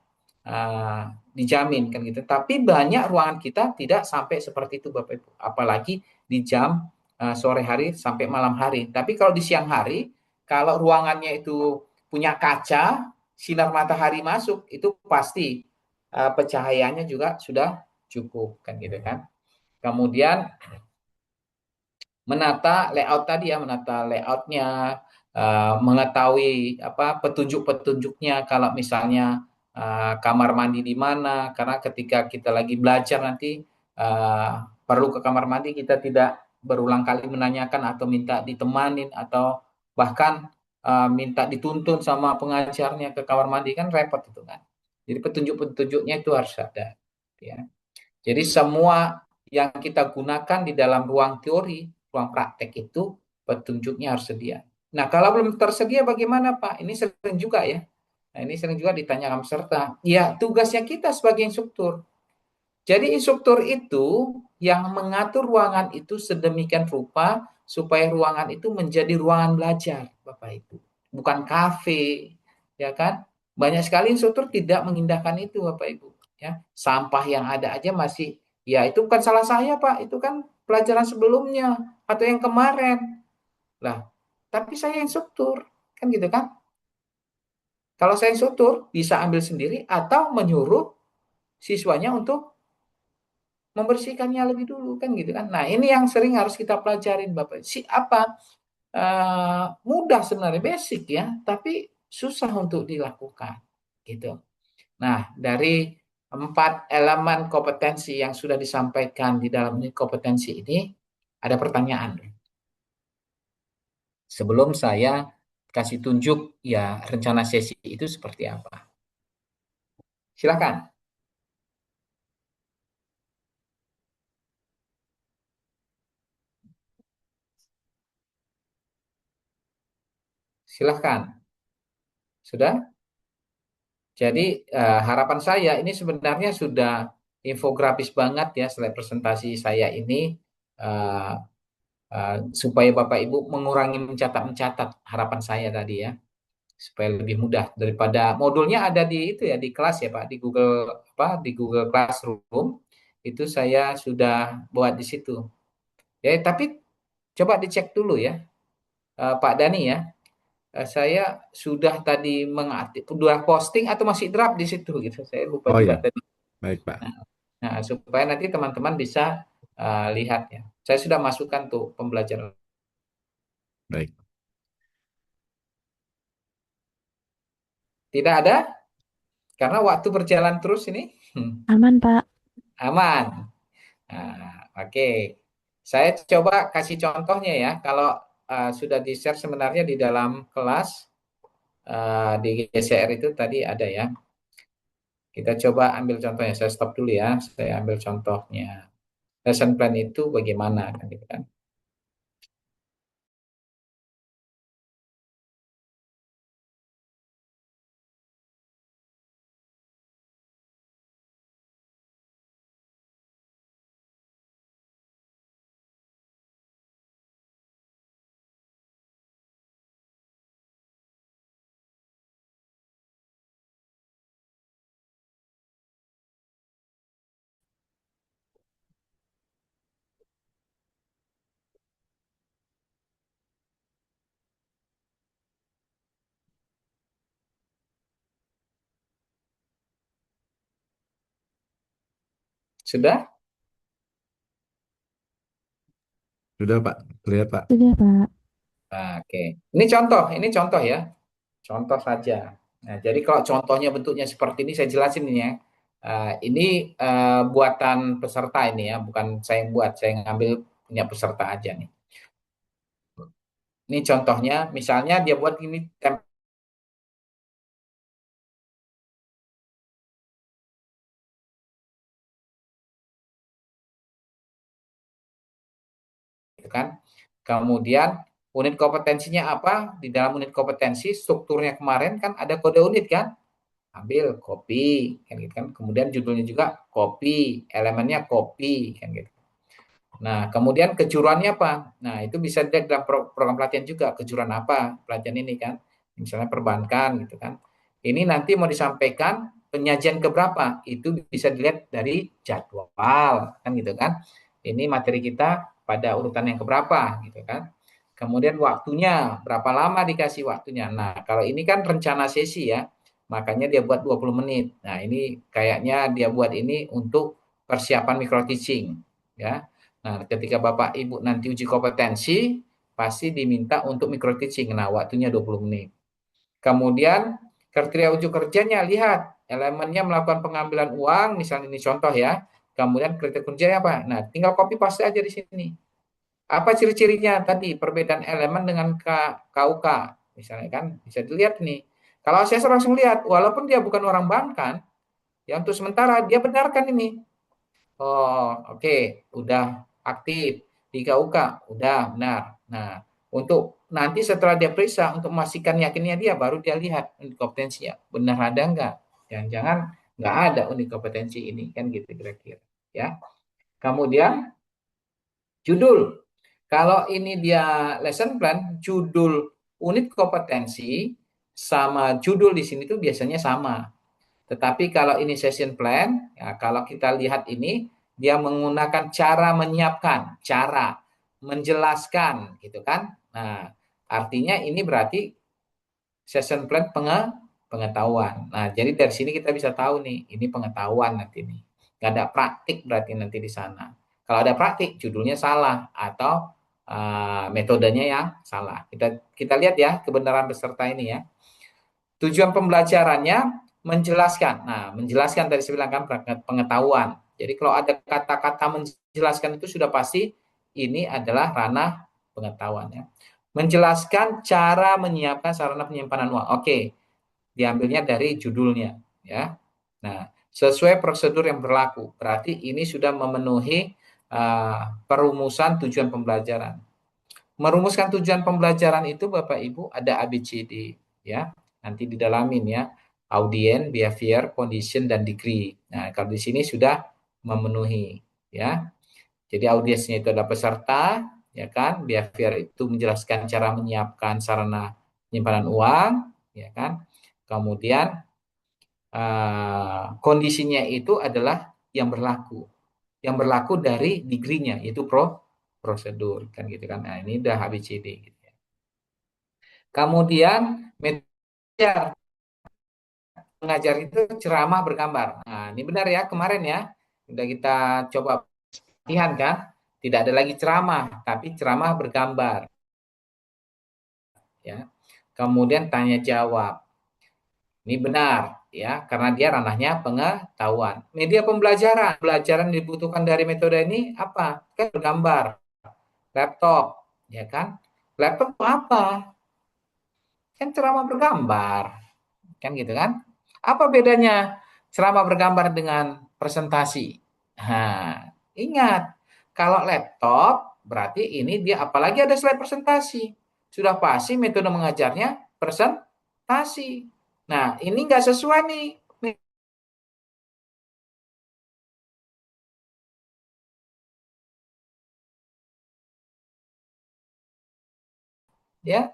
dijamin kan gitu. Tapi banyak ruangan kita tidak sampai seperti itu Bapak Ibu. Apalagi di jam sore hari sampai malam hari. Tapi kalau di siang hari, kalau ruangannya itu punya kaca, sinar matahari masuk, itu pasti pencahayaannya juga sudah cukup kan gitu kan. Kemudian menata layout tadi ya, menata layoutnya, mengetahui petunjuk-petunjuknya kalau misalnya kamar mandi di mana, karena ketika kita lagi belajar nanti perlu ke kamar mandi, kita tidak berulang kali menanyakan atau minta ditemanin atau bahkan minta dituntun sama pengajarnya ke kamar mandi kan repot itu kan. Jadi petunjuk-petunjuknya itu harus ada. Ya. Jadi semua yang kita gunakan di dalam ruang teori, ruang praktek itu petunjuknya harus sedia. Nah, kalau belum tersedia bagaimana, Pak? Ini sering juga ya. Nah, ini sering juga ditanyakan peserta. Ya, tugasnya kita sebagai instruktur. Jadi instruktur itu yang mengatur ruangan itu sedemikian rupa supaya ruangan itu menjadi ruangan belajar, Bapak Ibu. Bukan kafe, ya kan? Banyak sekali instruktur tidak mengindahkan itu, Bapak Ibu. Ya, sampah yang ada aja masih, ya itu bukan salah saya, Pak. Itu kan pelajaran sebelumnya atau yang kemarin. Lah, tapi saya instruktur, kan gitu kan? Kalau saya instruktur bisa ambil sendiri atau menyuruh siswanya untuk membersihkannya lebih dulu kan gitu kan. Nah, ini yang sering harus kita pelajarin Bapak. Mudah sebenarnya basic ya, tapi susah untuk dilakukan gitu. Nah, dari 4 elemen kompetensi yang sudah disampaikan di dalam kompetensi ini ada pertanyaan. Sebelum saya kasih tunjuk ya rencana sesi itu seperti apa. Silakan. Silahkan. Sudah? Jadi harapan saya ini sebenarnya sudah infografis banget ya slide presentasi saya ini, eh, supaya Bapak Ibu mengurangi mencatat-mencatat, harapan saya tadi ya, supaya lebih mudah daripada modulnya ada di itu ya, di kelas ya Pak, di Google apa, di Google Classroom itu saya sudah buat di situ. Ya, tapi coba dicek dulu ya, Pak Dani ya. Saya sudah tadi mengaktif, sudah posting atau masih draft di situ gitu. Saya lupa Oh juga ya, tadi. baik Pak. Nah, nah, supaya nanti teman-teman bisa lihat ya. Saya sudah masukkan tuh pembelajaran. Baik. Tidak ada karena waktu berjalan terus ini. Aman, Pak. Aman. Nah, oke. Saya coba kasih contohnya ya. Kalau sudah di-share sebenarnya di dalam kelas, di GCR itu tadi ada ya. Kita coba ambil contohnya. Saya stop dulu ya. Saya ambil contohnya. Lesson plan itu bagaimana kan gitu kan. Sudah? Sudah Pak, lihat Pak. Sudah, Pak. Nah, oke. Ini contoh ya. Contoh saja. Nah, jadi kalau contohnya bentuknya seperti ini saya jelasin ini ya. Ini buatan peserta ini ya, bukan saya yang buat, saya ngambil punya peserta aja nih. Ini contohnya, misalnya dia buat ini gitu kan. Kemudian unit kompetensinya apa? Di dalam unit kompetensi strukturnya kemarin kan ada kode unit kan? Ambil copy kan gitu kan. Kemudian judulnya juga copy, elemennya copy kan gitu. Nah, kemudian kejuruannya apa? Nah, itu bisa dilihat dalam program pelatihan juga, kejuruan apa pelatihan ini kan. Misalnya perbankan gitu kan. Ini nanti mau disampaikan penyajian keberapa? Itu bisa dilihat dari jadwal kan gitu kan. Ini materi kita pada urutan yang keberapa gitu kan. Kemudian waktunya, berapa lama dikasih waktunya. Nah, kalau ini kan rencana sesi ya, makanya dia buat 20 menit. Nah, ini kayaknya dia buat ini untuk persiapan micro teaching ya. Nah, ketika Bapak Ibu nanti uji kompetensi, pasti diminta untuk micro teaching. Nah, waktunya 20 menit. Kemudian, kriteria uji kerjanya, lihat. Elemennya melakukan pengambilan uang, misalnya ini contoh ya. Kemudian kriteria kerjanya apa? Nah, tinggal copy paste aja di sini. Apa ciri-cirinya tadi? Perbedaan elemen dengan KUK. Misalnya kan, bisa dilihat nih. Kalau saya langsung lihat, walaupun dia bukan orang bank kan, ya untuk sementara dia benarkan ini. Oh, oke, udah aktif di KUK, udah benar. Nah, untuk nanti setelah dia periksa untuk memastikan yakinnya dia baru dia lihat unit kompetensinya benar ada enggak. Jangan-jangan nggak ada unit kompetensi ini kan gitu kira-kira. Ya. Kemudian judul. Kalau ini dia lesson plan, judul unit kompetensi sama judul di sini tuh biasanya sama. Tetapi kalau ini session plan, ya kalau kita lihat ini, dia menggunakan cara menyiapkan, cara menjelaskan, gitu kan. Nah, artinya ini berarti session plan pengetahuan. Nah, jadi dari sini kita bisa tahu nih, ini pengetahuan nanti nih. Nggak ada praktik berarti nanti di sana. Kalau ada praktik, judulnya salah atau metodenya yang salah. Kita lihat ya kebenaran peserta ini ya. Tujuan pembelajarannya menjelaskan. Nah, menjelaskan tadi saya bilang kan pengetahuan. Jadi kalau ada kata-kata menjelaskan itu sudah pasti ini adalah ranah pengetahuannya. Menjelaskan cara menyiapkan sarana penyimpanan uang. Oke, diambilnya dari judulnya ya. Nah, sesuai prosedur yang berlaku. Berarti ini sudah memenuhi perumusan tujuan pembelajaran. Merumuskan tujuan pembelajaran itu Bapak Ibu ada ABCD ya. Nanti didalamin ya. Audien, behavior, condition dan degree. Nah, kalau di sini sudah memenuhi ya. Jadi audiensnya itu adalah peserta ya kan. Behavior itu menjelaskan cara menyiapkan sarana penyimpanan uang ya kan. Kemudian kondisinya itu adalah yang berlaku. Yang berlaku dari degree-nya yaitu prosedur kan gitu kan. Nah, ini udah ABCD gitu ya. Kemudian metode mengajar itu ceramah bergambar. Nah, ini benar ya kemarin ya. Udah kita coba latihan kan. Tidak ada lagi ceramah, tapi ceramah bergambar ya. Kemudian tanya jawab. Ini benar ya, karena dia ranahnya pengetahuan. Media pembelajaran, pelajaran yang dibutuhkan dari metode ini apa? Kan bergambar, laptop, ya kan? Laptop itu apa? Kan ceramah bergambar, kan gitu kan? Apa bedanya ceramah bergambar dengan presentasi? Nah, ingat, kalau laptop berarti ini dia apalagi ada slide presentasi. Sudah pasti metode mengajarnya presentasi. Nah, ini nggak sesuai nih. Ya,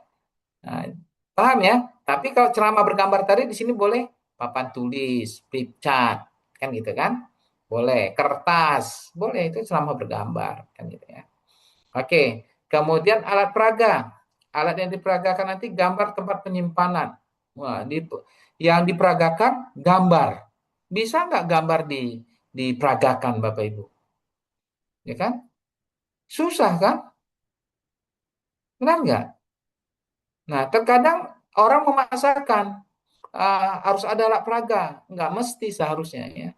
nah, paham ya? Tapi kalau ceramah bergambar tadi di sini boleh papan tulis, flip chart, kan gitu kan? Boleh kertas, boleh itu ceramah bergambar, kan gitu ya. Oke, kemudian alat peraga. Alat yang diperagakan nanti gambar tempat penyimpanan. Wah, yang diperagakan gambar. Bisa nggak gambar diperagakan, Bapak Ibu? Ya kan? Susah kan? Benar nggak? Nah, terkadang orang memaksakan harus ada alat peraga, nggak mesti seharusnya ya.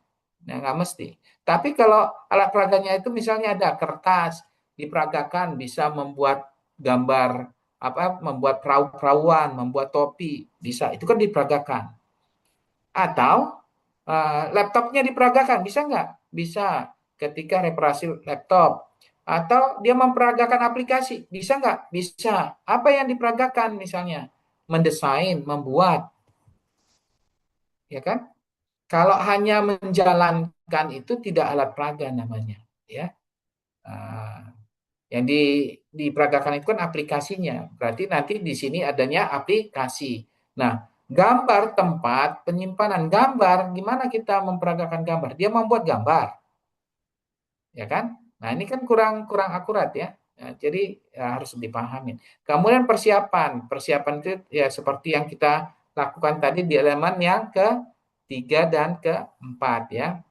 Nah, nggak mesti. Tapi kalau alat peraganya itu misalnya ada kertas diperagakan bisa membuat gambar apa, membuat perahu-perahuan, membuat topi, bisa. Itu kan diperagakan. Atau laptopnya diperagakan, bisa nggak? Bisa. Ketika reparasi laptop. Atau dia memperagakan aplikasi, bisa nggak? Bisa. Apa yang diperagakan misalnya? Mendesain, membuat, ya kan? Kalau hanya menjalankan itu tidak alat peraga namanya, ya. Nah, yang diperagakan itu kan aplikasinya. Berarti nanti di sini adanya aplikasi. Nah, gambar tempat penyimpanan gambar, gimana kita memperagakan gambar? Dia membuat gambar, ya kan? Nah, ini kan kurang kurang akurat ya. Nah, jadi ya, harus dipahami. Kemudian persiapan, persiapan itu ya seperti yang kita lakukan tadi di elemen yang ketiga dan keempat ya.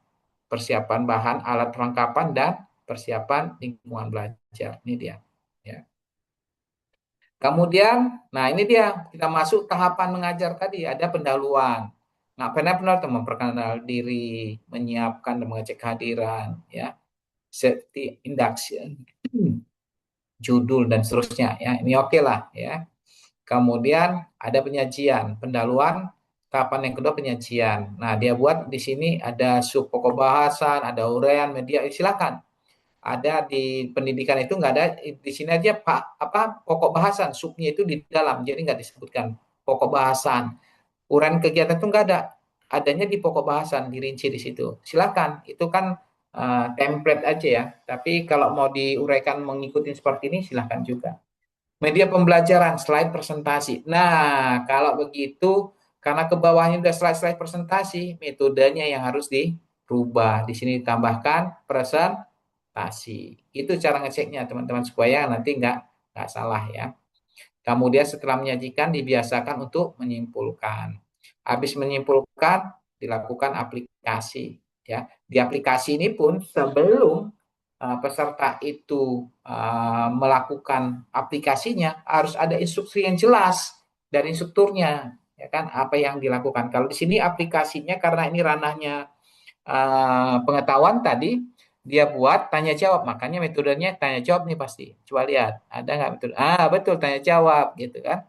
Persiapan bahan alat perlengkapan dan persiapan lingkungan belajar. Ini dia. Ya. Kemudian, nah ini dia kita masuk tahapan mengajar tadi ada pendahuluan. Nah, benar-benar memperkenal diri, menyiapkan dan mengecek kehadiran, ya, safety induction, judul dan seterusnya. Ya, ini oke lah, ya. Kemudian ada penyajian, pendahuluan. Tahapan yang kedua penyajian. Nah, dia buat di sini ada sub pokok bahasan, ada uraian media. Silakan ada di pendidikan itu nggak ada di sini aja Pak apa pokok bahasan subnya itu di dalam jadi nggak disebutkan pokok bahasan uraian kegiatan itu nggak ada adanya di pokok bahasan dirinci di situ silakan itu kan template aja ya tapi kalau mau diuraikan mengikuti seperti ini silakan juga media pembelajaran slide presentasi nah kalau begitu karena ke bawahnya udah slide-slide presentasi metodenya yang harus dirubah di sini ditambahkan presentasi. Itu cara ngeceknya teman-teman supaya nanti nggak salah ya. Kemudian setelah menyajikan dibiasakan untuk menyimpulkan. Habis menyimpulkan dilakukan aplikasi ya. Di aplikasi ini pun sebelum peserta itu melakukan aplikasinya harus ada instruksi yang jelas dari instrukturnya ya kan apa yang dilakukan. Kalau di sini aplikasinya karena ini ranahnya pengetahuan tadi dia buat tanya jawab makanya metodenya tanya jawab nih pasti coba lihat ada nggak metode betul tanya jawab gitu kan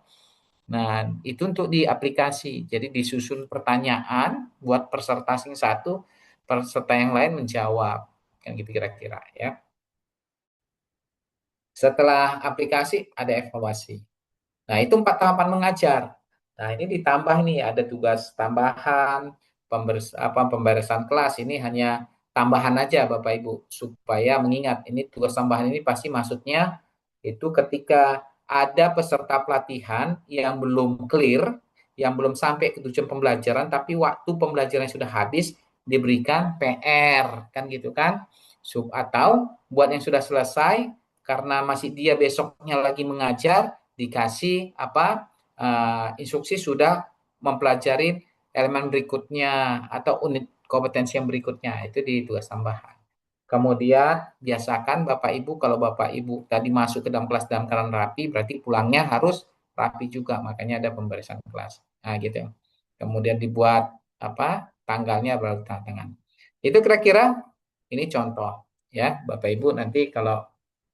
nah itu untuk di aplikasi jadi disusun pertanyaan buat peserta yang satu peserta yang lain menjawab kan gitu kira-kira ya Setelah aplikasi ada evaluasi. Nah, itu 4 tahapan mengajar. Nah, ini ditambah nih ada tugas tambahan, pemberesan kelas. Ini hanya tambahan aja Bapak Ibu supaya mengingat ini tugas tambahan ini pasti maksudnya itu ketika ada peserta pelatihan yang belum clear, yang belum sampai ke tujuan pembelajaran, tapi waktu pembelajaran sudah habis diberikan PR, kan gitu kan? Atau buat yang sudah selesai karena masih dia besoknya lagi mengajar dikasih apa instruksi sudah mempelajari elemen berikutnya atau unit kompetensi yang berikutnya itu di tugas tambahan. Kemudian biasakan Bapak Ibu kalau Bapak Ibu tadi masuk ke dalam kelas dalam keadaan rapi berarti pulangnya harus rapi juga makanya ada pembarisan kelas. Nah gitu. Kemudian dibuat apa tanggalnya baru tanda tangan. Itu kira-kira ini contoh ya Bapak Ibu nanti kalau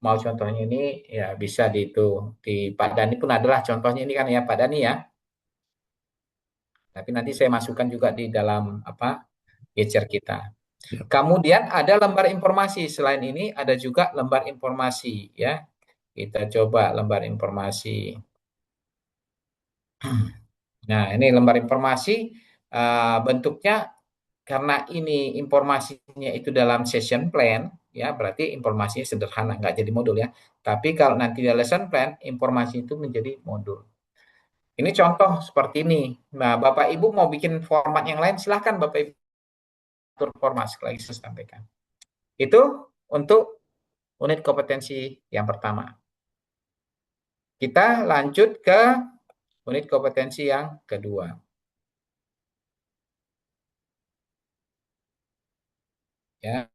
mau contohnya ini ya bisa di itu di Pak Dani pun adalah contohnya ini kan ya Pak Dani ya. Tapi nanti saya masukkan juga di dalam apa Gecer kita. Ya. Kemudian ada lembar informasi. Selain ini ada juga lembar informasi ya. Kita coba lembar informasi. Nah, ini lembar informasi bentuknya karena ini informasinya itu dalam session plan ya, berarti informasinya sederhana, nggak jadi modul ya. Tapi kalau nanti di lesson plan, informasi itu menjadi modul. Ini contoh seperti ini. Nah, Bapak Ibu mau bikin format yang lain, silahkan Bapak Ibu atur format sekali lagi saya sampaikan. Itu untuk unit kompetensi yang pertama. Kita lanjut ke unit kompetensi yang kedua. Ya.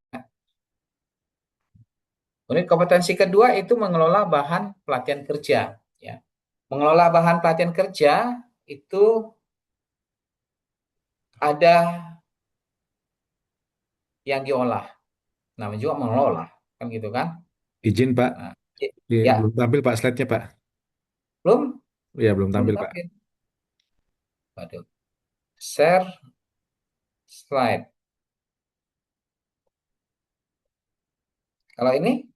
Unit kompetensi kedua itu mengelola bahan pelatihan kerja. Ya. Mengelola bahan pelatihan kerja itu ada yang diolah. Namanya juga mengelola, kan gitu kan? Izin Pak, Nah, belum ya, tampil Pak slide-nya Pak. belum Ya belum belum tampil Pak. tampil. Waduh. Share slide. Kalau ini,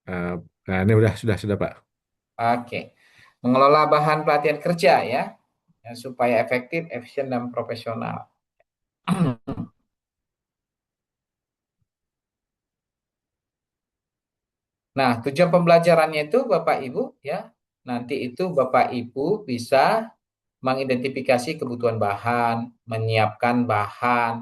Eh, Nah ini sudah Pak. oke. Mengelola bahan pelatihan kerja ya, ya supaya efektif, efisien dan profesional. Nah, tujuan pembelajarannya itu Bapak Ibu ya, nanti itu Bapak Ibu bisa mengidentifikasi kebutuhan bahan, menyiapkan bahan,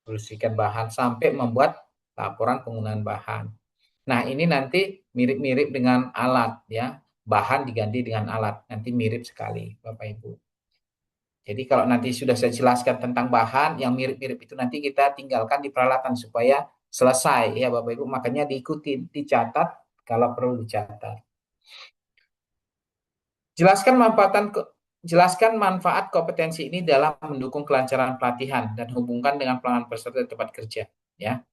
bersihkan bahan sampai membuat laporan penggunaan bahan. Nah, ini nanti mirip-mirip dengan alat ya. Bahan diganti dengan alat, nanti mirip sekali Bapak Ibu. Jadi kalau nanti sudah saya jelaskan tentang bahan yang mirip-mirip itu nanti kita tinggalkan di peralatan supaya selesai ya Bapak Ibu. Makanya diikuti, dicatat kalau perlu dicatat. Jelaskan manfaat kompetensi ini dalam mendukung kelancaran pelatihan dan hubungkan dengan pelanggan peserta di tempat kerja. Ya.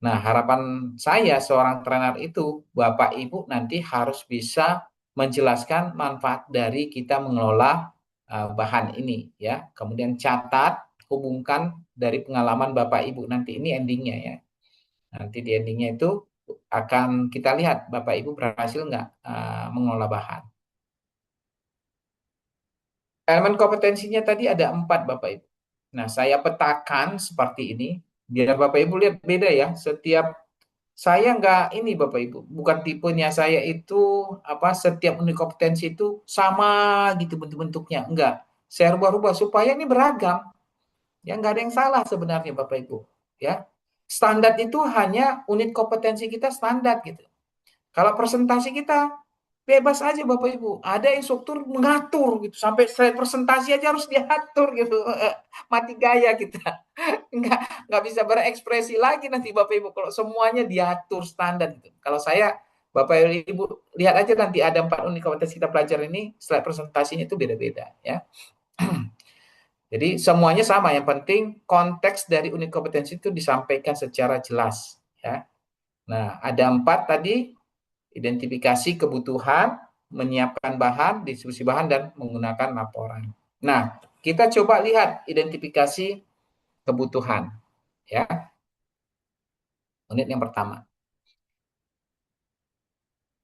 Nah, harapan saya seorang trainer itu, Bapak Ibu nanti harus bisa menjelaskan manfaat dari kita mengelola bahan ini. Ya. Kemudian catat, hubungkan dari pengalaman Bapak Ibu. Nanti ini endingnya ya. Nanti di endingnya itu akan kita lihat Bapak Ibu berhasil nggak mengelola bahan. Elemen kompetensinya tadi ada 4 Bapak Ibu. Nah, saya petakan seperti ini, biar Bapak Ibu lihat beda ya. Saya nggak ini Bapak Ibu, bukan tipenya saya itu setiap unit kompetensi itu sama gitu bentuk-bentuknya. Enggak. Saya rubah-rubah supaya ini beragam. Ya nggak ada yang salah sebenarnya Bapak Ibu. Ya. Standar itu hanya unit kompetensi kita standar gitu. Kalau presentasi kita bebas aja Bapak Ibu. Ada instruktur mengatur gitu sampai slide presentasi aja harus diatur gitu. Mati gaya kita. Nggak nggak bisa berekspresi lagi nanti Bapak Ibu kalau semuanya diatur standar gitu. Kalau saya Bapak Ibu lihat aja nanti ada 4 unit kompetensi kita pelajari ini slide presentasinya itu beda-beda ya. Jadi semuanya sama, yang penting konteks dari unit kompetensi itu disampaikan secara jelas ya. Nah, ada 4 tadi, identifikasi kebutuhan, menyiapkan bahan, distribusi bahan, dan menggunakan laporan. Nah, kita coba lihat identifikasi kebutuhan. Ya, unit yang pertama.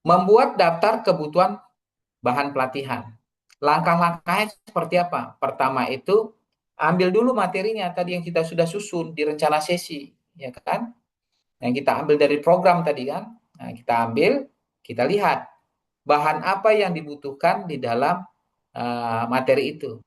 Membuat daftar kebutuhan bahan pelatihan. Langkah-langkahnya seperti apa? Pertama itu ambil dulu materinya tadi yang kita sudah susun di rencana sesi, ya kan? Yang kita ambil dari program tadi kan. Nah, kita ambil, kita lihat bahan apa yang dibutuhkan di dalam materi itu.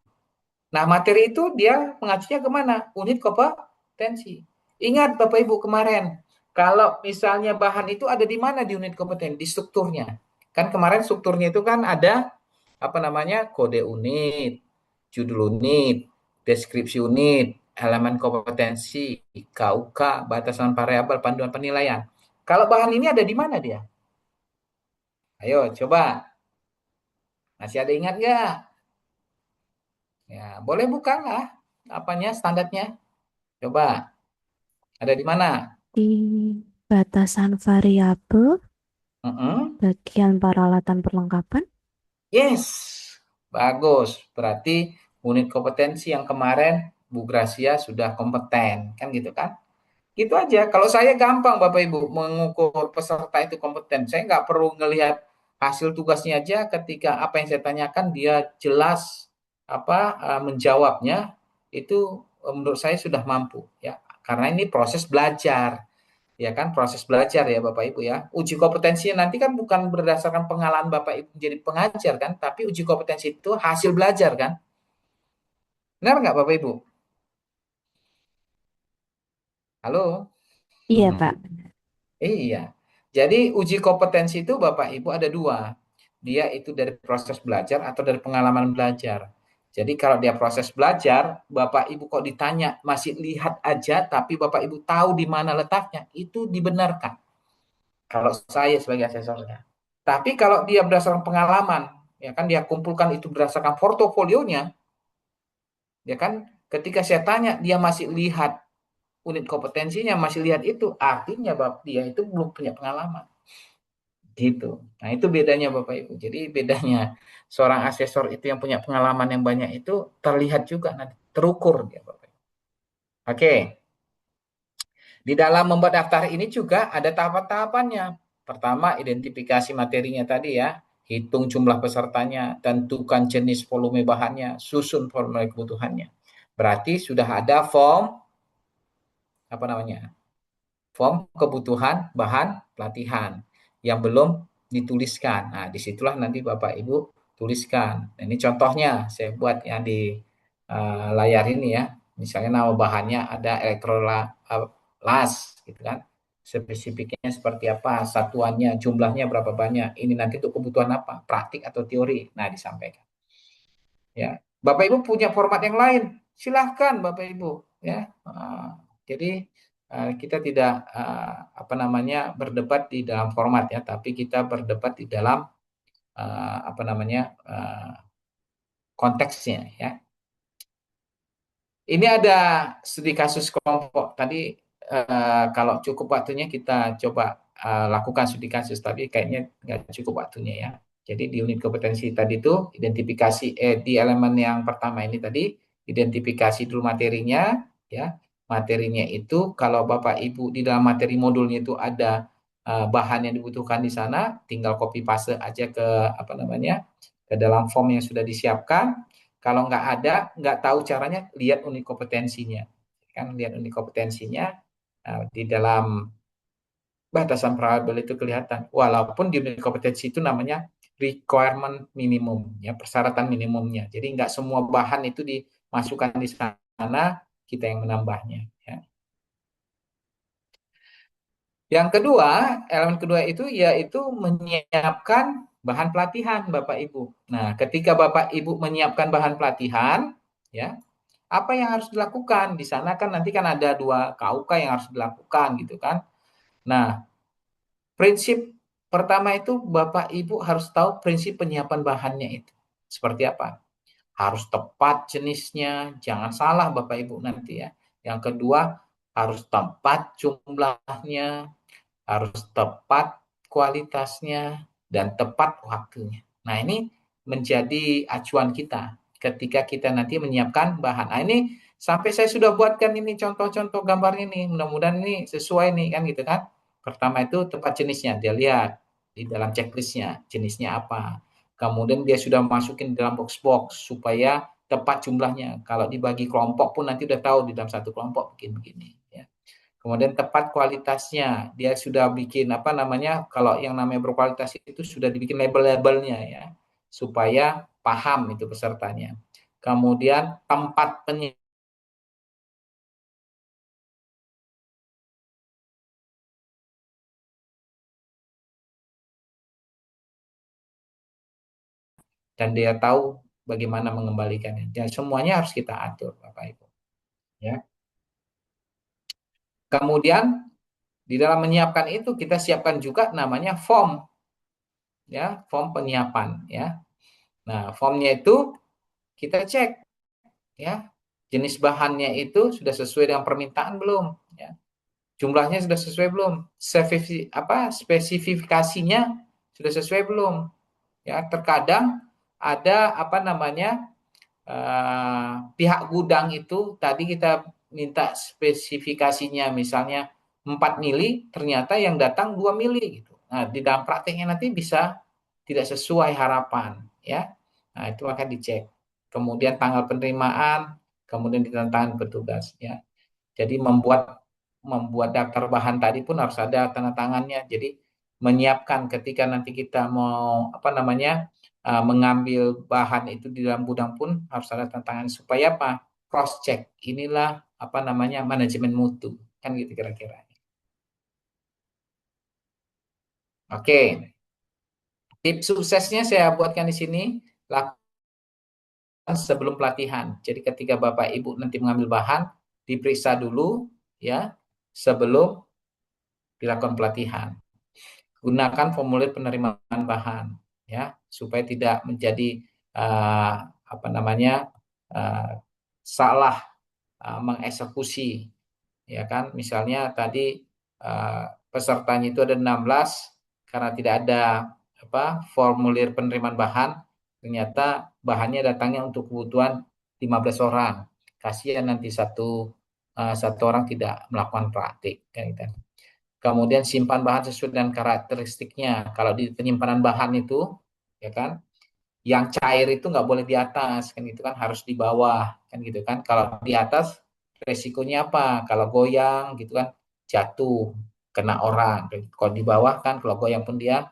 Nah, materi itu dia mengacunya kemana? Unit kompetensi. Ingat Bapak Ibu kemarin, kalau misalnya bahan itu ada di mana di unit kompetensi? Di strukturnya. Kan kemarin strukturnya itu kan ada apa namanya? Kode unit, judul unit, deskripsi unit, elemen kompetensi, KUK, batasan variabel, panduan penilaian. Kalau bahan ini ada di mana dia? Ayo coba. Masih ada ingat nggak? Ya, boleh buka lah apanya standarnya. Coba. Ada di mana? Di batasan variabel, Mm-mm. bagian peralatan perlengkapan. Yes, bagus. Berarti unit kompetensi yang kemarin Bu Gracia sudah kompeten, kan gitu kan? Gitu aja. Kalau saya gampang Bapak Ibu mengukur peserta itu kompeten. Saya nggak perlu ngelihat hasil tugasnya aja ketika apa yang saya tanyakan dia jelas apa menjawabnya itu menurut saya sudah mampu ya. Karena ini proses belajar. Ya kan proses belajar ya Bapak Ibu ya. Uji kompetensinya nanti kan bukan berdasarkan pengalaman Bapak Ibu jadi pengajar kan, tapi uji kompetensi itu hasil belajar kan. Benar nggak Bapak Ibu? Halo? Iya, Pak. Iya. Jadi uji kompetensi itu Bapak Ibu ada dua. Dia itu dari proses belajar atau dari pengalaman belajar. Jadi kalau dia proses belajar, Bapak Ibu kok ditanya masih lihat aja, tapi Bapak Ibu tahu di mana letaknya, itu dibenarkan. Kalau saya sebagai asesornya. Tapi kalau dia berdasarkan pengalaman, ya kan dia kumpulkan itu berdasarkan portofolionya, ya kan ketika saya tanya dia masih lihat unit kompetensinya, masih lihat itu, artinya dia itu belum punya pengalaman. Gitu. Nah, itu bedanya Bapak Ibu. Jadi bedanya seorang asesor itu yang punya pengalaman yang banyak itu terlihat juga nanti terukur dia Bapak Ibu. Oke. Di dalam membuat daftar ini juga ada tahapan-tahapannya. Pertama, identifikasi materinya tadi ya, hitung jumlah pesertanya, tentukan jenis volume bahannya, susun formulir kebutuhannya. Berarti sudah ada form apa namanya? Form kebutuhan bahan pelatihan yang belum dituliskan. Nah, disitulah nanti Bapak Ibu tuliskan. Nah, ini contohnya saya buat yang di layar ini ya. Misalnya nama bahannya ada elektrolas, gitu kan. Spesifiknya seperti apa, satuannya, jumlahnya berapa banyak. Ini nanti untuk kebutuhan apa, praktik atau teori. Nah, disampaikan. Ya, Bapak Ibu punya format yang lain, silahkan Bapak Ibu. Ya, jadi kita tidak apa namanya berdebat di dalam format ya, tapi kita berdebat di dalam apa namanya konteksnya ya. Ini ada studi kasus kelompok. Tadi kalau cukup waktunya kita coba lakukan studi kasus, tapi kayaknya nggak cukup waktunya ya. Jadi di unit kompetensi tadi itu identifikasi di elemen yang pertama ini tadi identifikasi dulu materinya ya. Materinya itu kalau Bapak Ibu di dalam materi modulnya itu ada bahan yang dibutuhkan di sana, tinggal copy paste aja ke apa namanya ke dalam form yang sudah disiapkan. Kalau nggak ada, nggak tahu caranya, lihat unit kompetensinya. Kan lihat unit kompetensinya di dalam batasan variabel itu kelihatan. Walaupun di unit kompetensi itu namanya requirement minimum, ya persyaratan minimumnya. Jadi nggak semua bahan itu dimasukkan di sana, kita yang menambahnya. Ya. Yang kedua, elemen kedua itu yaitu menyiapkan bahan pelatihan, Bapak Ibu. Nah, ketika Bapak Ibu menyiapkan bahan pelatihan, ya apa yang harus dilakukan? Di sana kan nanti kan ada dua KUK yang harus dilakukan gitu kan. Nah, prinsip pertama itu Bapak Ibu harus tahu prinsip penyiapan bahannya itu. Seperti apa? Harus tepat jenisnya, jangan salah Bapak Ibu nanti ya. Yang kedua, harus tepat jumlahnya, harus tepat kualitasnya, dan tepat waktunya. Nah, ini menjadi acuan kita ketika kita nanti menyiapkan bahan. Nah, ini sampai saya sudah buatkan ini contoh-contoh gambarnya nih. Mudah-mudahan ini sesuai nih kan gitu kan. Pertama itu tepat jenisnya, dia lihat. di dalam checklistnya, jenisnya apa. Kemudian dia sudah masukin dalam box-box supaya tepat jumlahnya. Kalau dibagi kelompok pun nanti udah tahu di dalam satu kelompok begini-begini. Ya. Kemudian tepat kualitasnya, dia sudah bikin apa namanya, kalau yang namanya berkualitas itu sudah dibikin label-labelnya ya, supaya paham itu pesertanya. Kemudian tempat penyimpanan dan dia tahu bagaimana mengembalikannya. Dan semuanya harus kita atur, Bapak Ibu. Ya. Kemudian di dalam menyiapkan itu kita siapkan juga namanya form, ya, form penyiapan, ya. Nah, formnya itu kita cek, ya, jenis bahannya itu sudah sesuai dengan permintaan belum, ya. Jumlahnya sudah sesuai belum, spesifikasinya sudah sesuai belum, ya. Terkadang ada apa namanya pihak gudang itu tadi kita minta spesifikasinya misalnya 4 mili, ternyata yang datang 2 mili gitu. Nah, di dalam prakteknya nanti bisa tidak sesuai harapan ya. Nah, itu akan dicek. Kemudian tanggal penerimaan, kemudian ditandatangani petugas ya. Jadi membuat membuat daftar bahan tadi pun harus ada tanda tangannya. Jadi menyiapkan ketika nanti kita mau apa namanya mengambil bahan itu di dalam gudang pun harus ada tanda tangan supaya apa? Cross check. Inilah apa namanya manajemen mutu kan gitu kira-kira. Oke, tips suksesnya saya buatkan di sini. Lakukan sebelum pelatihan. Jadi ketika Bapak Ibu nanti mengambil bahan, diperiksa dulu ya sebelum dilakukan pelatihan. Gunakan formulir penerimaan bahan ya supaya tidak menjadi apa namanya uh, salah mengeksekusi ya kan misalnya tadi pesertanya itu ada 16 karena tidak ada apa formulir penerimaan bahan ternyata bahannya datangnya untuk kebutuhan 15 orang kasihan nanti satu orang tidak melakukan praktik kan gitu. Kemudian simpan bahan sesuai dengan karakteristiknya. Kalau di penyimpanan bahan itu, ya kan, yang cair itu nggak boleh di atas, kan gitu kan, harus di bawah, kan gitu kan. Kalau di atas, resikonya apa? Kalau goyang, gitu kan, jatuh, kena orang. Kalau di bawah kan, kalau goyang pun dia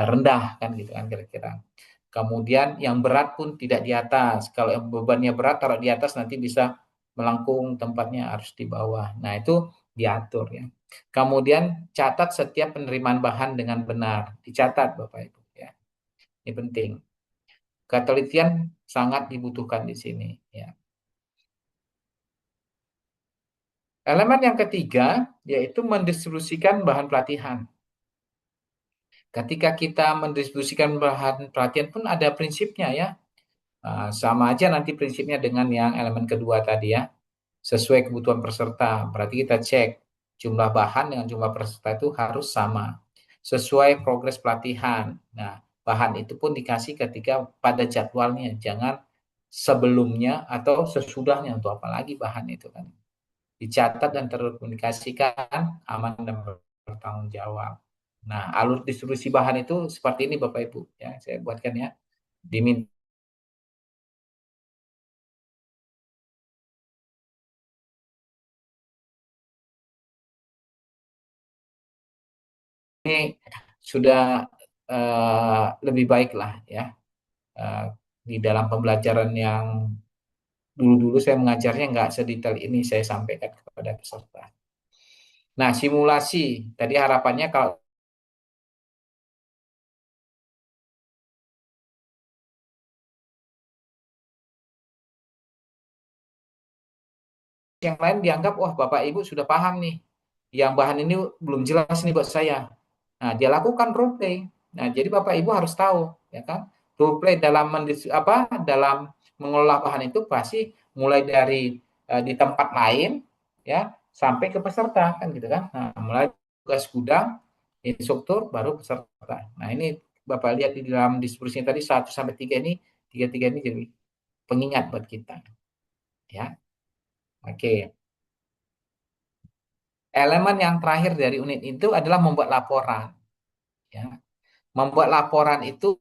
rendah, kan gitu kan kira-kira. Kemudian yang berat pun tidak di atas. Kalau yang bebannya berat, taruh di atas nanti bisa melengkung tempatnya harus di bawah. Nah, itu diatur ya. Kemudian catat setiap penerimaan bahan dengan benar. Dicatat Bapak Ibu ya. Ini penting. Ketelitian sangat dibutuhkan di sini ya. Elemen yang ketiga yaitu mendistribusikan bahan pelatihan. Ketika kita mendistribusikan bahan pelatihan pun ada prinsipnya ya. Sama aja nanti prinsipnya dengan yang elemen kedua tadi ya. Sesuai kebutuhan peserta. Berarti kita cek jumlah bahan dengan jumlah peserta itu harus sama. Sesuai progres pelatihan. Nah, bahan itu pun dikasih ketika pada jadwalnya. Jangan sebelumnya atau sesudahnya untuk apa lagi bahan itu kan. Dicatat dan terkomunikasikan aman dan bertanggung jawab. Nah, alur distribusi bahan itu seperti ini Bapak Ibu ya, saya buatkan ya. Diminta ini sudah lebih baik lah ya di dalam pembelajaran yang dulu-dulu saya mengajarnya nggak sedetail ini saya sampaikan kepada peserta. Nah, simulasi tadi harapannya kalau yang lain dianggap wah Bapak Ibu sudah paham nih, yang bahan ini belum jelas nih buat saya. Nah, dia lakukan role play. Nah, jadi Bapak Ibu harus tahu, ya kan? Role play dalam mengelola bahan itu pasti mulai dari di tempat lain, ya, sampai ke peserta kan gitu kan. Nah, mulai tugas gudang, instruktur, baru peserta. Nah, ini Bapak lihat di dalam diskusinya tadi 1 sampai 3 ini, tiga ini jadi pengingat buat kita, ya. Oke. Elemen yang terakhir dari unit itu adalah membuat laporan, ya. membuat laporan itu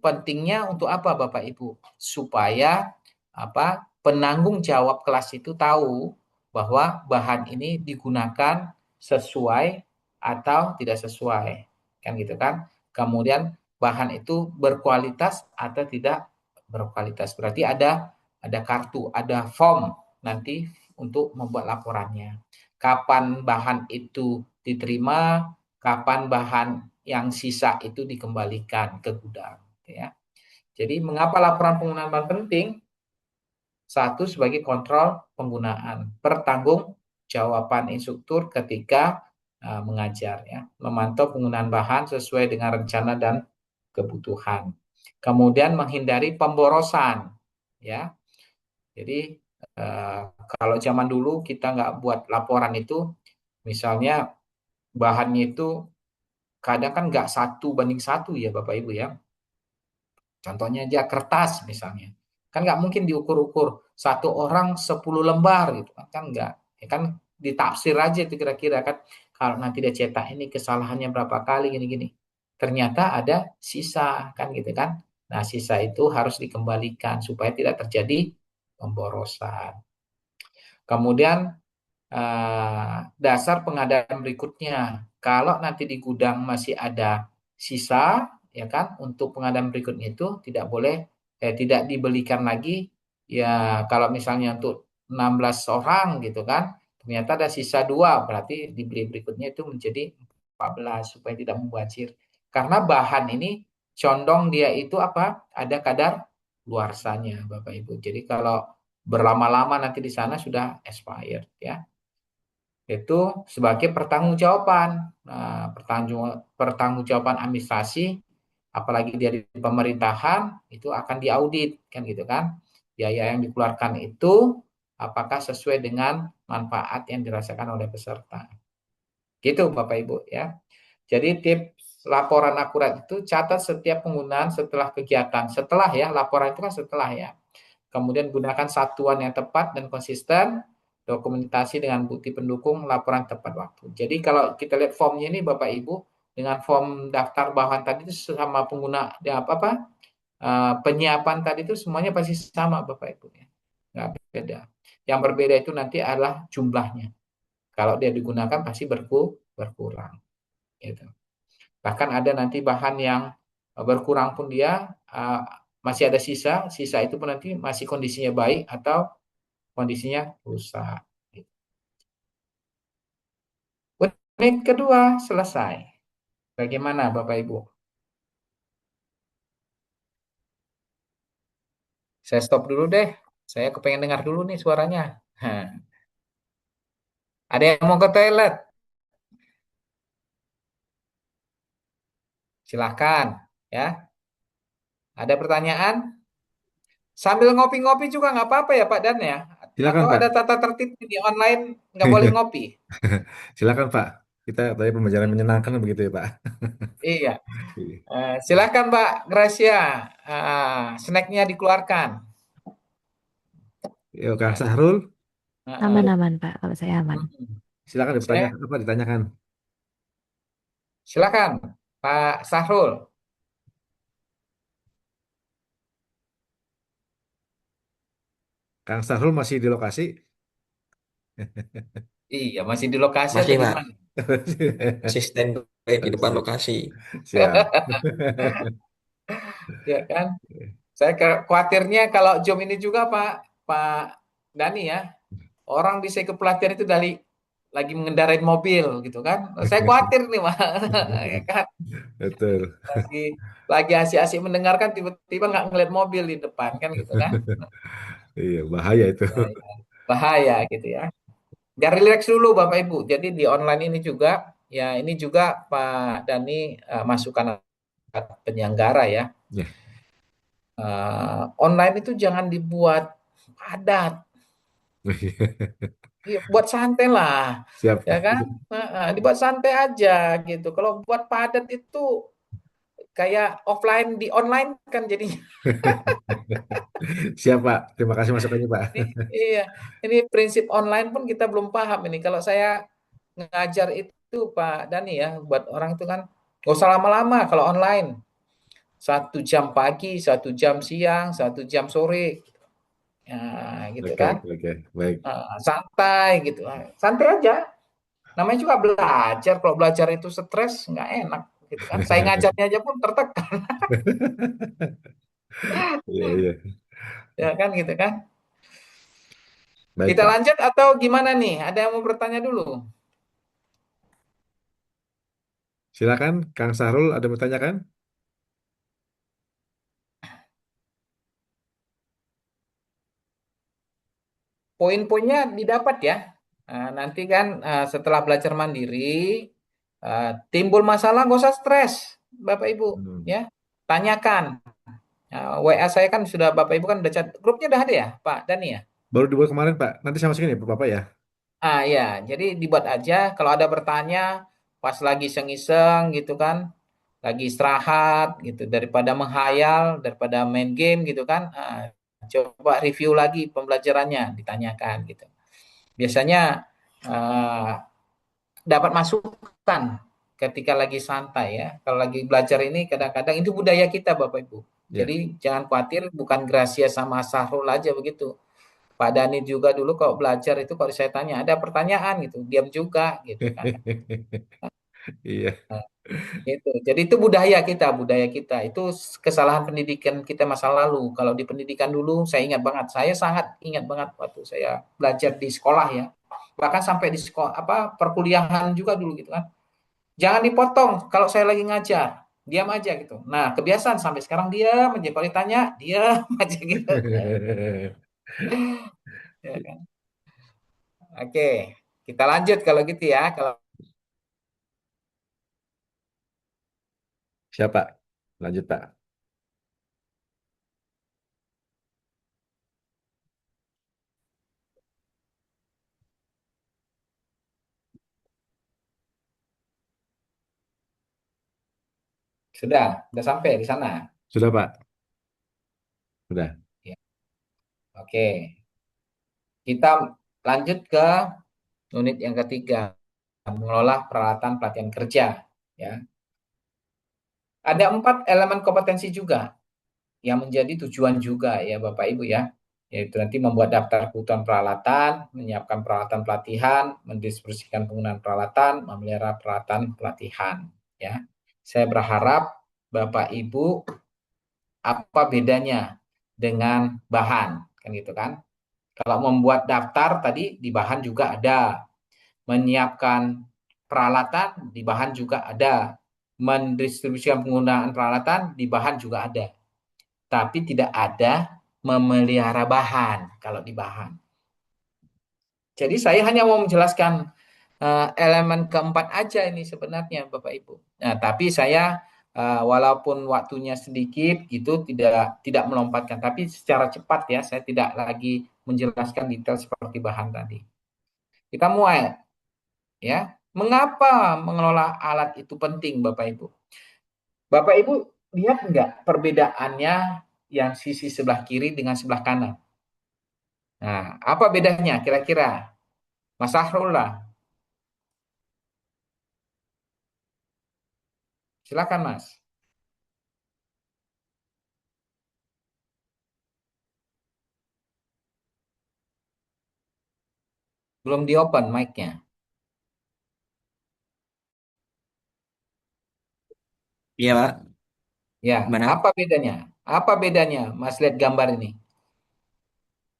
pentingnya untuk apa Bapak Ibu? Supaya apa? Penanggung jawab kelas itu tahu bahwa bahan ini digunakan sesuai atau tidak sesuai. Kan gitu kan? Kemudian bahan itu berkualitas atau tidak berkualitas. Berarti ada kartu, ada form nanti untuk membuat laporannya. Kapan bahan itu diterima, kapan bahan yang sisa itu dikembalikan ke gudang, ya. Jadi mengapa laporan penggunaan bahan penting? Satu, sebagai kontrol penggunaan, pertanggung jawaban instruktur ketika mengajar, ya, memantau penggunaan bahan sesuai dengan rencana dan kebutuhan. Kemudian menghindari pemborosan, ya. Jadi kalau zaman dulu kita nggak buat laporan itu, misalnya bahannya itu kadang kan nggak satu banding satu ya Bapak Ibu ya. Contohnya aja kertas misalnya. Kan nggak mungkin diukur-ukur satu orang 10 lembar gitu kan. Kan nggak. Ya kan ditafsir aja itu kira-kira kan. Kalau nanti dia cetak ini kesalahannya berapa kali gini-gini. Ternyata ada sisa kan gitu kan. Nah sisa itu harus dikembalikan supaya tidak terjadi pemborosan. Kemudian dasar pengadaan berikutnya. Kalau nanti di gudang masih ada sisa, ya kan, untuk pengadaan berikutnya itu tidak boleh, tidak dibelikan lagi. Ya, kalau misalnya untuk 16 orang gitu kan, ternyata ada sisa dua, berarti dibeli berikutnya itu menjadi 14 supaya tidak membazir. Karena bahan ini condong dia itu apa? Ada kadar luarsanya, Bapak Ibu. Jadi kalau berlama-lama nanti di sana sudah expired, ya, itu sebagai pertanggungjawaban. Nah, pertanggungjawaban administrasi, apalagi dia di pemerintahan, itu akan diaudit, kan gitu kan. Biaya yang dikeluarkan itu apakah sesuai dengan manfaat yang dirasakan oleh peserta. Gitu Bapak Ibu ya. Jadi tips laporan akurat itu catat setiap penggunaan setelah kegiatan. Setelah ya, laporan itu kan setelah ya. Kemudian gunakan satuan yang tepat dan konsisten, dokumentasi dengan bukti pendukung, laporan tepat waktu. Jadi kalau kita lihat formnya ini Bapak Ibu, dengan form daftar bahan tadi itu sama pengguna ya apa penyiapan tadi itu semuanya pasti sama Bapak Ibu ya. Nggak beda. Yang berbeda itu nanti adalah jumlahnya. Kalau dia digunakan pasti berkurang. Gitu. Bahkan ada nanti bahan yang berkurang pun dia masih ada sisa, sisa itu pun nanti masih kondisinya baik atau kondisinya rusak. Unit kedua selesai. Bagaimana Bapak Ibu? Saya stop dulu deh. Saya kepengen dengar dulu nih suaranya. Ada yang mau ke toilet? Silahkan. Ya. Ada pertanyaan? Sambil ngopi-ngopi juga nggak apa-apa ya Pak Dan ya? Silakan Atau Pak. ada tata tertib di online nggak boleh ngopi? Silakan Pak. Kita tadi pembelajaran menyenangkan begitu ya Pak. Iya. Iya. Silakan Mbak Gracia, snacknya dikeluarkan. Yuk Kang Ya. Sahrul, Aman-aman, Pak. Kalau saya aman. silakan bertanya Saya apa ditanyakan. silakan Pak Sahrul. Kang Sahrul masih di lokasi? Iya, masih di lokasi atau Masih, di mana? Pak. Masih standby di depan Siap. lokasi. Siap. Ya kan? Saya khawatirnya kalau Jom ini juga Pak Pak Dani ya, orang di ke pelatihan itu dari lagi mengendarai mobil gitu kan. Saya khawatir nih Pak. Ya kan? Betul. Lagi lagi asik-asik mendengarkan tiba-tiba nggak ngeliat mobil di depan kan gitu kan. Iya, bahaya itu. Bahaya gitu ya. Biar rileks dulu Bapak Ibu. Jadi di online ini juga ya ini juga Pak Dani masukan penyelenggara ya. Ya. Online itu jangan dibuat padat. Iya, buat santai lah, Siap. ya kan? Dibuat santai aja gitu. Kalau buat padat itu kayak offline di online kan jadi. Siap, Pak. Terima kasih masukannya, Pak. Iya, ini prinsip online pun kita belum paham ini. Kalau saya ngajar itu Pak Dani ya, buat orang itu kan Gak usah lama-lama kalau online. 1 jam pagi, 1 jam siang, 1 jam sore. Ya, gitu Oke, kan. oke, oke. Baik. Santai gitu. Santai aja. Namanya juga belajar. Kalau belajar itu stres, nggak enak. Gitu kan. Saya ngajarnya aja pun tertekan. Iya, iya. Ya kan gitu kan. Baik, Kita Pak. lanjut atau gimana nih? Ada yang mau bertanya dulu? Silakan, Kang Sahrul, ada yang bertanya kan? Poin-poinnya didapat ya. Nanti kan setelah belajar mandiri, timbul masalah nggak usah stres, Bapak Ibu. Hmm. Ya, tanyakan. WA saya kan sudah Bapak Ibu kan udah chat. Grupnya udah ada ya, Pak Dani ya? Baru dibuat kemarin, Pak. Nanti saya masukin ya, Bapak ya. Ya, jadi dibuat aja. Kalau ada bertanya, pas lagi iseng-iseng gitu kan, lagi istirahat gitu, daripada menghayal, daripada main game gitu kan, coba review lagi pembelajarannya, ditanyakan gitu. Biasanya eh, dapat masukan ketika lagi santai ya. Kalau lagi belajar ini kadang-kadang itu budaya kita Bapak Ibu. Ya. Jadi jangan khawatir, bukan Gracia sama Sahrul aja begitu. Pak Dani juga dulu kalau belajar itu kalau saya tanya ada pertanyaan gitu, diam juga gitu kan. Iya. Nah, itu. Jadi itu budaya kita. Itu kesalahan pendidikan kita masa lalu. Kalau di pendidikan dulu saya ingat banget, saya sangat ingat banget waktu saya belajar di sekolah ya. Bahkan sampai di sekolah apa perkuliahan juga dulu gitu kan. Jangan dipotong kalau saya lagi ngajar. Diam aja gitu. Nah, kebiasaan sampai sekarang diam aja. Kalau ditanya, diam aja gitu. Ya kan? Oke, kita lanjut kalau gitu ya. Kalau Siapa? Lanjut, Pak. sudah sampai di sana. Sudah, Pak. Sudah. Ya, oke, kita lanjut ke unit yang ketiga, mengelola peralatan pelatihan kerja. Ya, ada 4 elemen kompetensi juga yang menjadi tujuan juga ya Bapak Ibu ya, yaitu nanti membuat daftar kebutuhan peralatan, menyiapkan peralatan pelatihan, mendistribusikan penggunaan peralatan, memelihara peralatan pelatihan. Ya, saya berharap Bapak Ibu apa bedanya dengan bahan, kan gitu kan? Kalau membuat daftar tadi di bahan juga ada, menyiapkan peralatan di bahan juga ada, mendistribusikan penggunaan peralatan di bahan juga ada. Tapi tidak ada memelihara bahan kalau di bahan. Jadi saya hanya mau menjelaskan elemen keempat aja ini sebenarnya Bapak Ibu. Nah, tapi saya walaupun waktunya sedikit gitu tidak melompatkan, tapi secara cepat ya saya tidak lagi menjelaskan detail seperti bahan tadi. Kita mulai ya. Mengapa mengelola alat itu penting Bapak Ibu? Bapak Ibu lihat enggak perbedaannya yang sisi sebelah kiri dengan sebelah kanan? Nah, apa bedanya kira-kira? Mas Sahrul lah, silakan Mas. Belum di open mic-nya. Iya, Pak. Ya, Gimana? apa bedanya? Apa bedanya? Mas lihat gambar ini.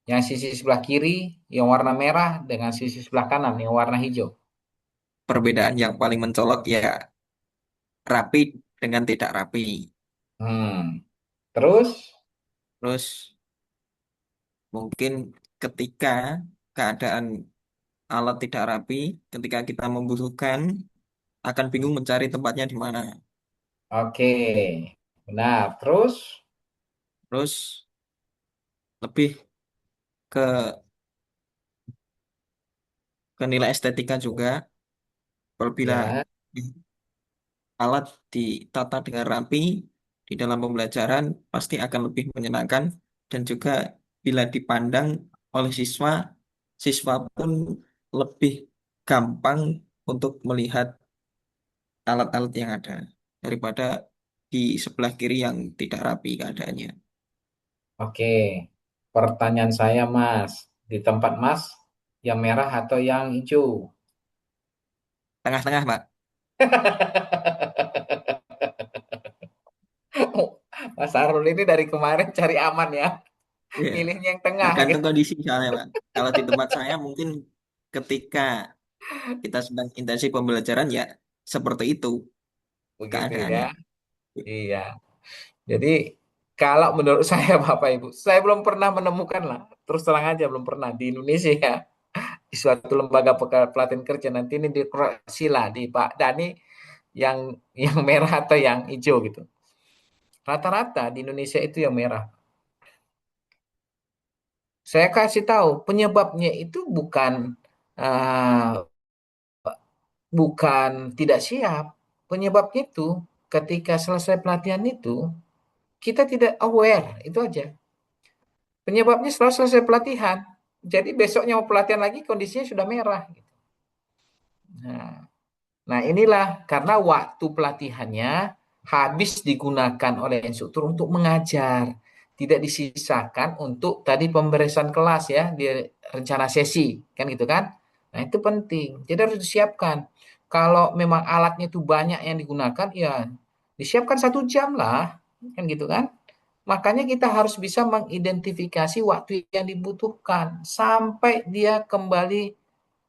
Yang sisi sebelah kiri yang warna merah dengan sisi sebelah kanan yang warna hijau. Perbedaan yang paling mencolok ya rapi dengan tidak rapi. Hmm. Terus, Terus mungkin ketika keadaan alat tidak rapi, ketika kita membutuhkan, akan bingung mencari tempatnya di mana. oke. Benar. Terus, Terus lebih ke nilai estetika juga. Apabila ya, alat ditata dengan rapi di dalam pembelajaran, pasti akan lebih menyenangkan dan juga bila dipandang oleh siswa, siswa pun lebih gampang untuk melihat alat-alat yang ada. daripada di sebelah kiri yang tidak rapi keadaannya. Oke, pertanyaan saya Mas, di tempat Mas yang merah atau yang hijau? Tengah-tengah, Pak. Mas Arul ini dari kemarin cari aman ya, Iya. milihnya yang tengah Tergantung gitu. kondisi soalnya, Pak. Kalau di tempat saya mungkin ketika kita sedang intensif pembelajaran ya seperti itu Begitu ya. keadaannya. Iya. Jadi kalau menurut saya Bapak Ibu, saya belum pernah menemukan lah, terus terang aja belum pernah di Indonesia ya, di suatu lembaga pelatihan kerja nanti ini dikoreksi lah di Pak Dani yang merah atau yang hijau gitu. Rata-rata di Indonesia itu yang merah. Saya kasih tahu penyebabnya itu uh, bukan tidak siap. Penyebabnya itu ketika selesai pelatihan itu kita tidak aware, itu aja. Penyebabnya setelah selesai pelatihan. Jadi besoknya mau pelatihan lagi kondisinya sudah merah. Nah, nah inilah karena waktu pelatihannya habis digunakan oleh instruktur untuk mengajar. Tidak disisakan untuk tadi pemberesan kelas ya, di rencana sesi. Kan gitu kan? Nah itu penting. Jadi harus disiapkan. Kalau memang alatnya itu banyak yang digunakan, ya disiapkan 1 jam lah. Kan gitu kan? Makanya kita harus bisa mengidentifikasi waktu yang dibutuhkan sampai dia kembali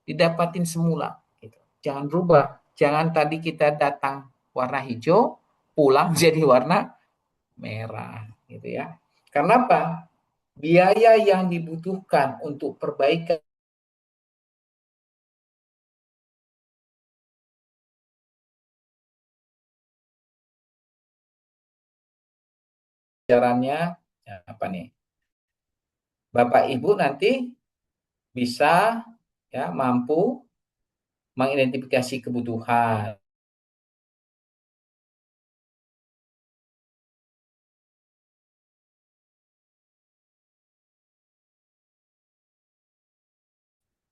didapatin semula. Gitu. Jangan berubah. Jangan tadi kita datang warna hijau, pulang jadi warna merah. Gitu ya. Karena apa? Biaya yang dibutuhkan untuk perbaikan jalannya apa nih? Bapak Ibu nanti bisa ya mampu mengidentifikasi kebutuhan.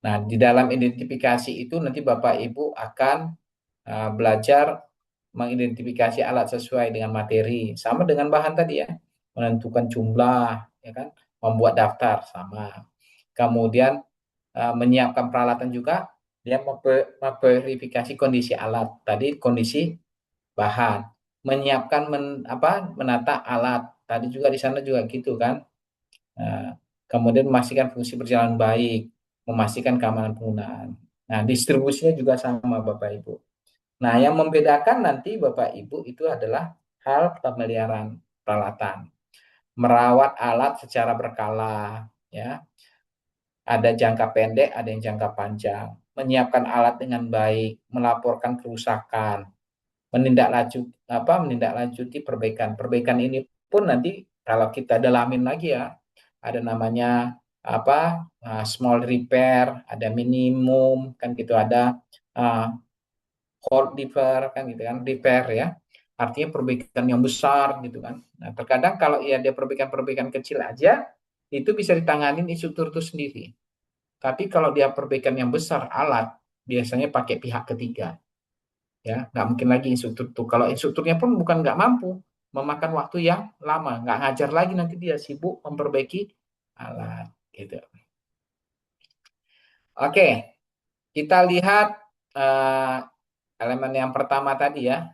Nah, di dalam identifikasi itu nanti Bapak Ibu akan belajar mengidentifikasi alat sesuai dengan materi, sama dengan bahan tadi ya, menentukan jumlah, ya kan, membuat daftar sama. Kemudian menyiapkan peralatan juga, dia memverifikasi kondisi alat, tadi kondisi bahan, menyiapkan menata alat, tadi juga di sana juga gitu kan. Nah, kemudian memastikan fungsi berjalan baik, memastikan keamanan penggunaan. Nah, distribusinya juga sama Bapak Ibu. Nah, yang membedakan nanti Bapak Ibu itu adalah hal pemeliharaan peralatan, merawat alat secara berkala, ya. Ada jangka pendek, ada yang jangka panjang, menyiapkan alat dengan baik, melaporkan kerusakan, menindaklanjuti perbaikan. Perbaikan ini pun nanti kalau kita dalamin lagi ya, ada namanya small repair, ada minimum kan gitu, ada uh, hold repair kan gitu kan, repair ya. Artinya perbaikan yang besar gitu kan. Nah, terkadang kalau ya dia perbaikan-perbaikan kecil aja itu bisa ditangani instruktur itu sendiri. Tapi kalau dia perbaikan yang besar alat biasanya pakai pihak ketiga. Ya, nggak mungkin lagi instruktur itu. Kalau instrukturnya pun bukan nggak mampu, memakan waktu yang lama, nggak ngajar lagi nanti dia sibuk memperbaiki alat gitu. Oke, kita lihat eh, elemen yang pertama tadi ya.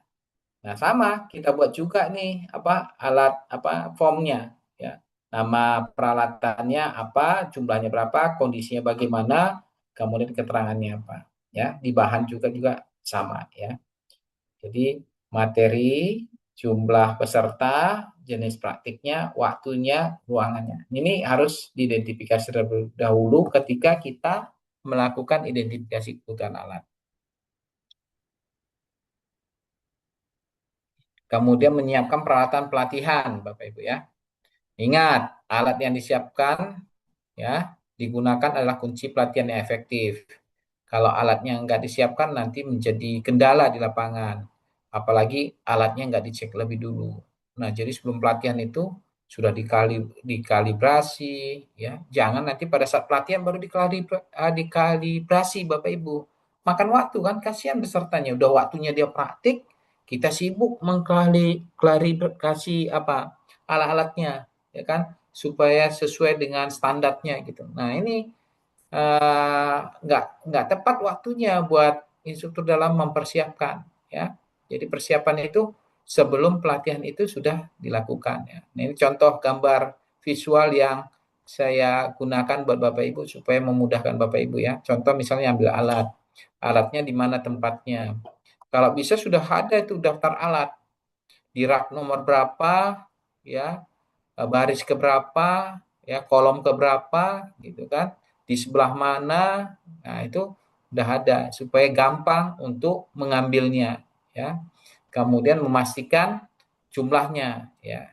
Nah, sama kita buat juga nih alat formnya ya. Nama peralatannya apa, jumlahnya berapa, kondisinya bagaimana, kemudian keterangannya apa ya. Di bahan juga sama ya. Jadi materi, jumlah peserta, jenis praktiknya, waktunya, ruangannya. Ini harus diidentifikasi terlebih dahulu ketika kita melakukan identifikasi kebutuhan alat. Kemudian menyiapkan peralatan pelatihan, Bapak Ibu ya. Ingat, alat yang disiapkan ya digunakan adalah kunci pelatihan yang efektif. Kalau alatnya nggak disiapkan nanti menjadi kendala di lapangan. Apalagi alatnya nggak dicek lebih dulu. Nah, jadi sebelum pelatihan itu sudah dikalibrasi ya. Jangan nanti pada saat pelatihan baru dikalibrasi Bapak Ibu. Makan waktu kan, kasihan pesertanya. Udah waktunya dia praktik, kita sibuk mengklarifikasi apa alat-alatnya, ya kan, supaya sesuai dengan standarnya gitu. Nah ini nggak tepat waktunya buat instruktur dalam mempersiapkan, ya. Jadi persiapan itu sebelum pelatihan itu sudah dilakukan, ya. Nah, ini contoh gambar visual yang saya gunakan buat Bapak Ibu supaya memudahkan Bapak Ibu, ya. Contoh misalnya ambil alat, alatnya di mana tempatnya. Kalau bisa sudah ada itu daftar alat di rak nomor berapa, ya, baris keberapa, ya, kolom keberapa, gitu kan, di sebelah mana. Nah itu udah ada supaya gampang untuk mengambilnya, ya. Kemudian memastikan jumlahnya, ya.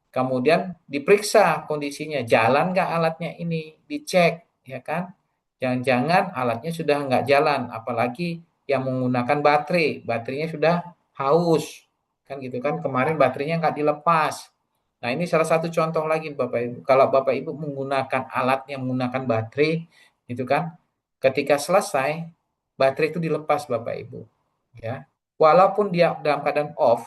Kemudian diperiksa kondisinya, jalan nggak alatnya ini, dicek, ya kan. Jangan-jangan alatnya sudah nggak jalan, apalagi yang menggunakan baterai, baterainya sudah haus, kan gitu kan. Kemarin baterainya nggak dilepas. Nah ini salah satu contoh lagi Bapak Ibu. Kalau Bapak Ibu menggunakan alat yang menggunakan baterai, itu kan, ketika selesai, baterai itu dilepas Bapak Ibu. Ya, walaupun dia dalam keadaan off,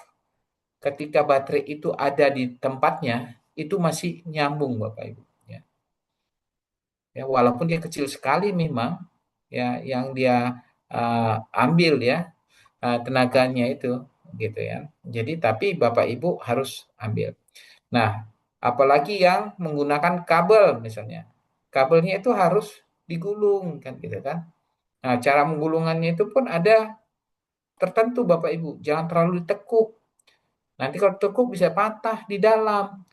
ketika baterai itu ada di tempatnya, itu masih nyambung Bapak Ibu. Ya, ya walaupun dia kecil sekali memang, ya yang dia ambil, ya, tenaganya itu, gitu ya. Jadi tapi Bapak Ibu harus ambil. Nah, apalagi yang menggunakan kabel misalnya, kabelnya itu harus digulung kan gitu kan. Nah, cara menggulungannya itu pun ada tertentu Bapak Ibu, jangan terlalu ditekuk. Nanti kalau ditekuk bisa patah di dalam.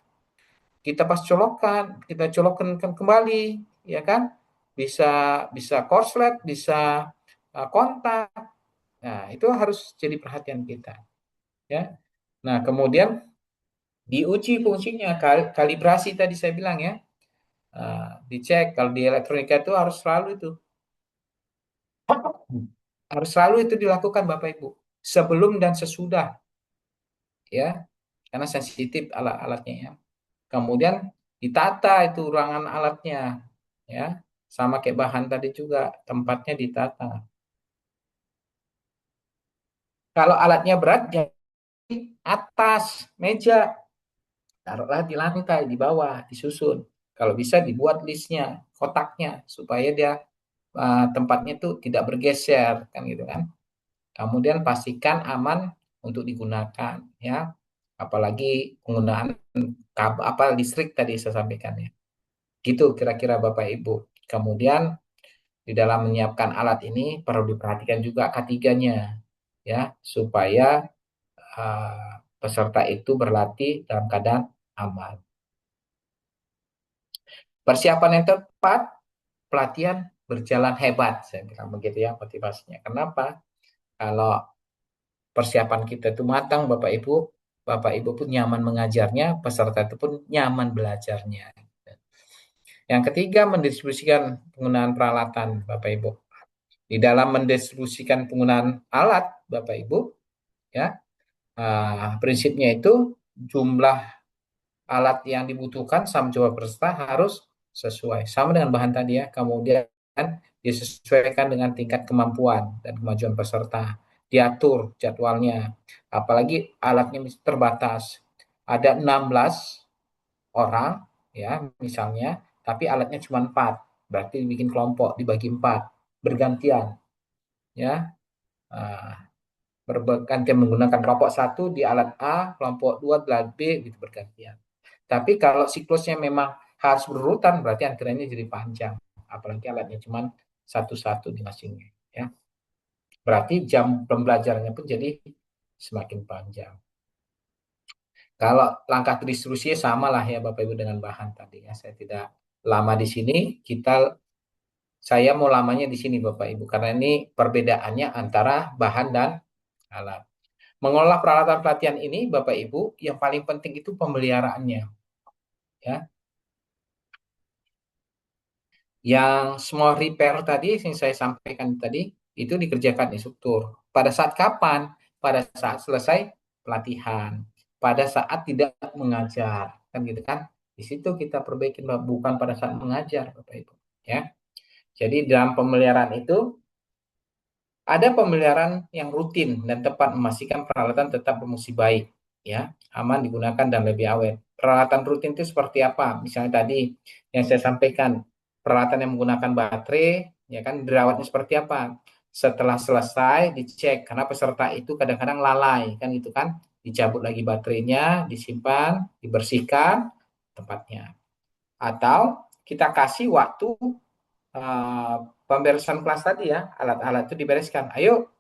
Kita pas colokan, kita colokkan kembali, ya kan? Bisa bisa korslet, bisa kontak. Nah, itu harus jadi perhatian kita, ya. Nah, kemudian diuji fungsinya, kalibrasi tadi saya bilang, ya. Dicek kalau di elektronika itu harus selalu itu dilakukan Bapak Ibu, sebelum dan sesudah, ya, karena sensitif alat-alatnya, ya. Kemudian ditata itu ruangan alatnya, ya, sama kayak bahan tadi juga tempatnya ditata. Kalau alatnya berat, jadi atas meja, taruhlah di lantai di bawah, disusun. Kalau bisa dibuat listnya, kotaknya, supaya dia tempatnya itu tidak bergeser, kan gitu kan. Kemudian pastikan aman untuk digunakan, ya. Apalagi penggunaan listrik tadi saya sampaikan, ya. Gitu kira-kira Bapak Ibu. Kemudian di dalam menyiapkan alat ini perlu diperhatikan juga K3-nya, ya, supaya peserta itu berlatih dalam keadaan aman. Persiapan yang tepat, pelatihan berjalan hebat, saya bilang begitu, ya, motivasinya. Kenapa? Kalau persiapan kita itu matang, Bapak Ibu pun nyaman mengajarnya, peserta itu pun nyaman belajarnya. Yang ketiga, mendistribusikan penggunaan peralatan, Bapak Ibu. Di dalam mendistribusikan penggunaan alat, Bapak Ibu, ya, prinsipnya itu jumlah alat yang dibutuhkan sama jumlah peserta harus sesuai, sama dengan bahan tadi, ya. Kemudian disesuaikan dengan tingkat kemampuan dan kemajuan peserta. Diatur jadwalnya. Apalagi alatnya terbatas. Ada 16 orang, ya, misalnya, tapi alatnya cuma 4. Berarti bikin kelompok, dibagi 4, bergantian, ya. Bergantian menggunakan kelompok 1 di alat A, kelompok 2 di alat B, gitu, bergantian. Tapi kalau siklusnya memang harus berurutan, berarti antriannya jadi panjang. Apalagi alatnya cuma satu-satu di masingnya, ya. Berarti jam pembelajarannya pun jadi semakin panjang. Kalau langkah distribusinya sama lah, ya Bapak Ibu, dengan bahan tadi, ya. Saya tidak lama di sini, saya mau lamanya di sini Bapak Ibu, karena ini perbedaannya antara bahan dan alat. Mengolah peralatan pelatihan ini Bapak Ibu, yang paling penting itu pemeliharaannya, ya. Yang small repair tadi yang saya sampaikan tadi itu dikerjakan instruktur. Pada saat kapan? Pada saat selesai pelatihan, pada saat tidak mengajar, kan gitu kan? Di situ kita perbaiki, bukan pada saat mengajar, Bapak Ibu, ya. Jadi dalam pemeliharaan itu Ada pemeliharaan yang rutin dan tepat memastikan peralatan tetap berfungsi baik, ya, aman digunakan dan lebih awet. Peralatan rutin itu seperti apa? Misalnya tadi yang saya sampaikan, peralatan yang menggunakan baterai, ya kan, dirawatnya seperti apa? Setelah selesai dicek, karena peserta itu kadang-kadang lalai, kan gitu kan? Dicabut lagi baterainya, disimpan, dibersihkan tempatnya. Atau kita kasih waktu eh, pemberesan kelas tadi ya, alat-alat itu dibereskan. Ayo,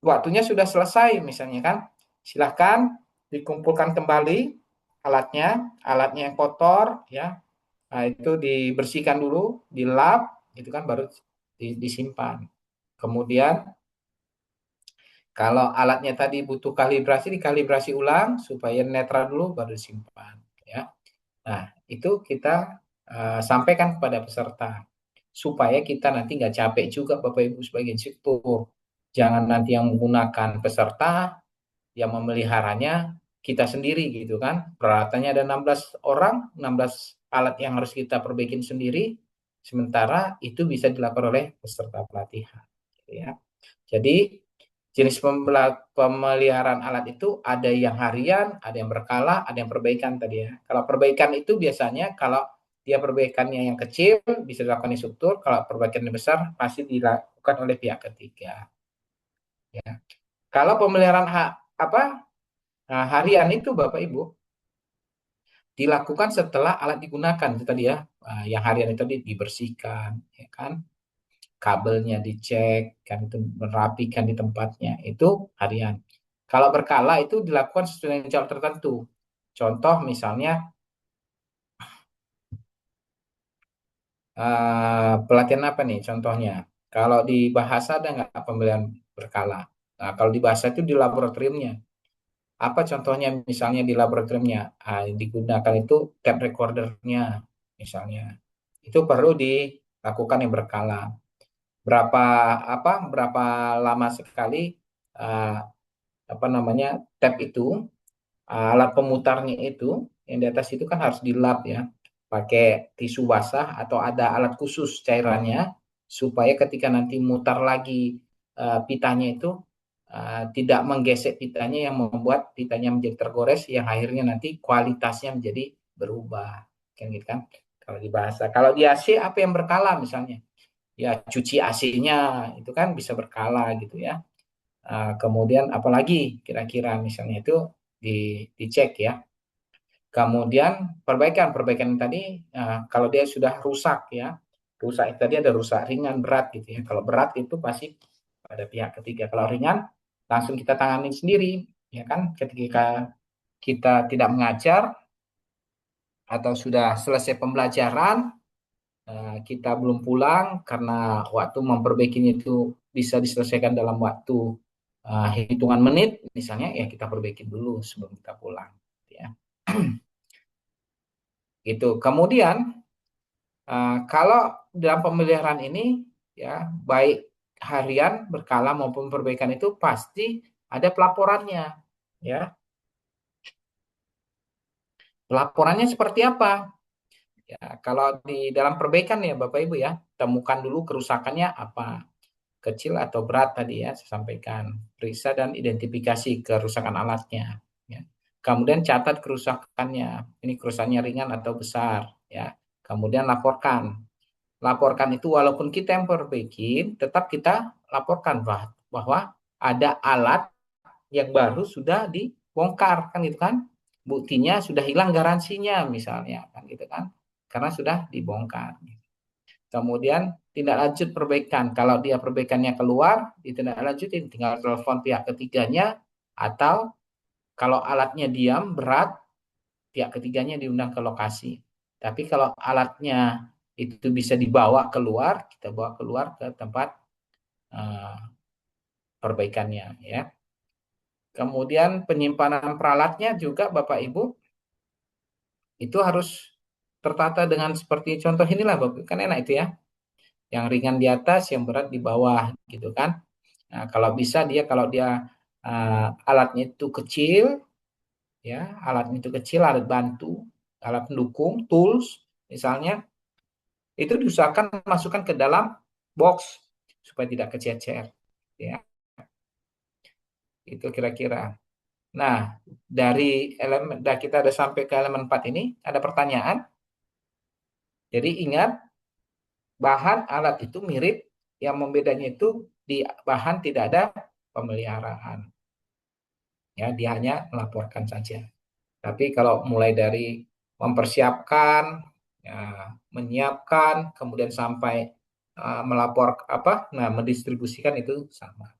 waktunya sudah selesai misalnya kan, silahkan dikumpulkan kembali alatnya yang kotor ya. Nah, itu dibersihkan dulu, dilap, itu kan baru disimpan. Kemudian kalau alatnya tadi butuh kalibrasi, dikalibrasi ulang supaya netral dulu, baru disimpan. Ya. Nah, itu kita sampaikan kepada peserta supaya kita nanti nggak capek juga Bapak Ibu sebagai instruktur. Jangan nanti yang menggunakan peserta, yang memeliharanya kita sendiri gitu kan. Peralatannya ada 16 orang, 16 alat yang harus kita perbaikin sendiri, sementara itu bisa dilakukan oleh peserta pelatihan. Gitu ya. Jadi jenis pemeliharaan alat itu ada yang harian, ada yang berkala, ada yang perbaikan tadi ya. Kalau perbaikan itu biasanya kalau dia perbaikannya yang kecil bisa dilakukan instruktur, kalau perbaikan yang besar pasti dilakukan oleh pihak ketiga. Ya. Kalau pemeliharaan harian itu Bapak Ibu dilakukan setelah alat digunakan itu tadi ya. Yang harian itu tadi dibersihkan, ya kan? Kabelnya dicek, kan itu merapikan di tempatnya, itu harian. Kalau berkala itu dilakukan sesuai dengan jadwal tertentu. Contoh misalnya pelatihan apa nih contohnya? Kalau di bahasa ada nggak pembelian berkala? Nah, kalau di bahasa itu di laboratoriumnya. Apa contohnya misalnya di laboratoriumnya? Digunakan itu tape recordernya misalnya. Itu perlu dilakukan yang berkala. Berapa lama sekali uh, tab itu, alat pemutarnya itu yang di atas itu kan harus dilap ya, pakai tisu basah atau ada alat khusus cairannya supaya ketika nanti mutar lagi pitanya itu tidak menggesek pitanya yang membuat pitanya menjadi tergores yang akhirnya nanti kualitasnya menjadi berubah, kan gitu kan. Kalau di bahasa, kalau di AC apa yang berkala misalnya, ya cuci AC-nya itu kan bisa berkala gitu ya. Kemudian apalagi kira-kira misalnya itu dicek ya. Kemudian perbaikan tadi kalau dia sudah rusak ya, rusak itu tadi ada rusak ringan berat gitu ya. Kalau berat itu pasti pada pihak ketiga. Kalau ringan langsung kita tangani sendiri ya kan, ketika kita tidak mengajar atau sudah selesai pembelajaran kita belum pulang karena waktu memperbaikinya itu bisa diselesaikan dalam waktu hitungan menit misalnya, ya kita perbaiki dulu sebelum kita pulang ya. Gitu. Kemudian kalau dalam pemeliharaan ini ya, baik harian berkala maupun perbaikan itu pasti ada pelaporannya ya. Pelaporannya seperti apa? Ya, kalau di dalam perbaikan ya Bapak Ibu ya, temukan dulu kerusakannya apa, kecil atau berat tadi ya saya sampaikan. Periksa dan identifikasi kerusakan alatnya ya. Kemudian catat kerusakannya. Ini kerusakannya ringan atau besar ya. Kemudian laporkan. Laporkan itu walaupun kita yang perbaiki, tetap kita laporkan bahwa ada alat yang baru sudah dibongkar kan gitu kan. Buktinya sudah hilang garansinya misalnya kan gitu kan. Karena sudah dibongkar. Kemudian tindak lanjut perbaikan. Kalau dia perbaikannya keluar, ditindaklanjutin, tinggal telepon pihak ketiganya, atau kalau alatnya diam, berat, pihak ketiganya diundang ke lokasi. Tapi kalau alatnya itu bisa dibawa keluar, kita bawa keluar ke tempat perbaikannya. Ya. Kemudian penyimpanan peralatnya juga Bapak Ibu, itu harus tertata dengan seperti contoh inilah Bapak. Kan enak itu ya. Yang ringan di atas, yang berat di bawah gitu kan. Nah, kalau bisa kalau dia alatnya itu kecil, ya alatnya itu kecil, alat bantu, alat pendukung, tools, misalnya, itu diusahakan masukkan ke dalam box supaya tidak kececer. Ya, itu kira-kira. Nah, dari elemen, kita udah sampai ke elemen 4 ini, ada pertanyaan. Jadi ingat, bahan alat itu mirip, yang membedanya itu di bahan tidak ada pemeliharaan. Ya, dia hanya melaporkan saja. Tapi kalau mulai dari mempersiapkan, ya, menyiapkan, kemudian sampai melapor mendistribusikan itu sama.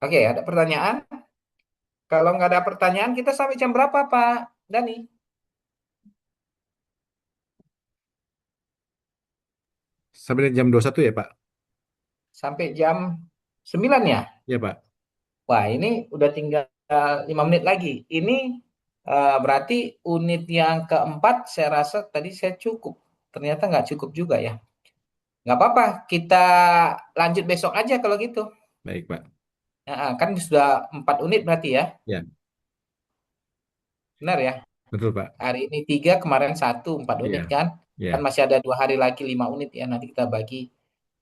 Oke, ada pertanyaan? Kalau nggak ada pertanyaan, kita sampai jam berapa, Pak Dani? Sampai jam 21 ya, Pak? Sampai jam 9 ya? Ya, Pak. Wah, ini udah tinggal 5 menit lagi. Ini berarti unit yang keempat saya rasa tadi saya cukup. Ternyata nggak cukup juga ya. Nggak apa-apa, kita lanjut besok aja kalau gitu. Baik, Pak. Kan sudah 4 unit berarti ya. Ya, Benar ya? betul, Pak. Hari ini 3, kemarin 1, 4 unit Iya, kan. ya. Kan masih ada 2 hari lagi 5 unit ya. Nanti kita bagi.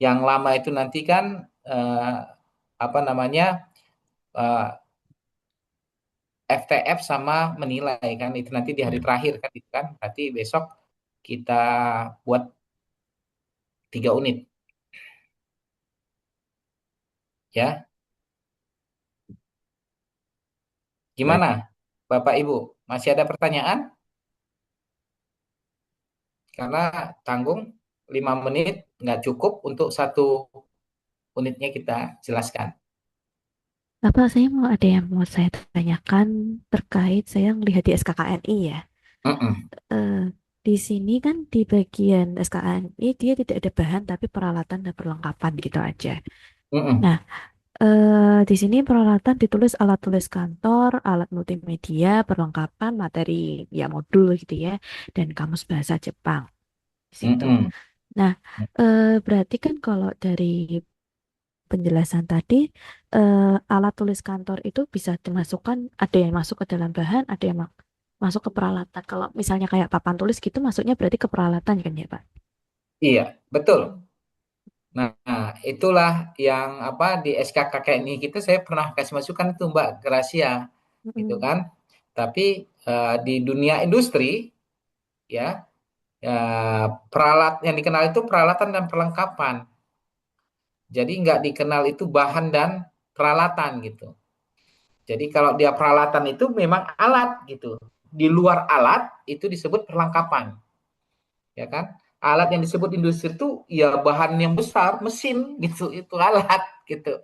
Yang lama itu nanti kan apa namanya eh, FTF sama menilai kan. Itu nanti di hari Ya. terakhir kan. Itu kan. Berarti besok kita buat 3 unit ya. Baik. Gimana Bapak Ibu? Masih ada pertanyaan? Karena tanggung 5 menit nggak cukup untuk satu unitnya kita jelaskan. Bapak, saya mau ada yang mau saya tanyakan terkait saya melihat di SKKNI ya. Mm-mm, Eh, di sini kan di bagian SKKNI dia tidak ada bahan tapi peralatan dan perlengkapan gitu aja. mm-mm, Nah, di sini peralatan ditulis alat tulis kantor, alat multimedia, perlengkapan, materi ya modul gitu ya, dan kamus bahasa Jepang di situ. mm-mm. Nah, berarti kan kalau dari penjelasan tadi, alat tulis kantor itu bisa dimasukkan, ada yang masuk ke dalam bahan, ada yang masuk ke peralatan. Kalau misalnya kayak papan tulis gitu, masuknya berarti ke peralatan kan ya, Pak? Iya, betul. Nah, itulah yang di SKKKNI kita saya pernah kasih masukan itu Mbak Gracia, gitu Mm-mm. kan. Tapi di dunia industri ya, peralat yang dikenal itu peralatan dan perlengkapan. Jadi nggak dikenal itu bahan dan peralatan gitu. Jadi kalau dia peralatan itu memang alat gitu. Di luar alat itu disebut perlengkapan, ya kan? Alat yang disebut industri itu ya bahan yang besar, mesin gitu, itu alat gitu.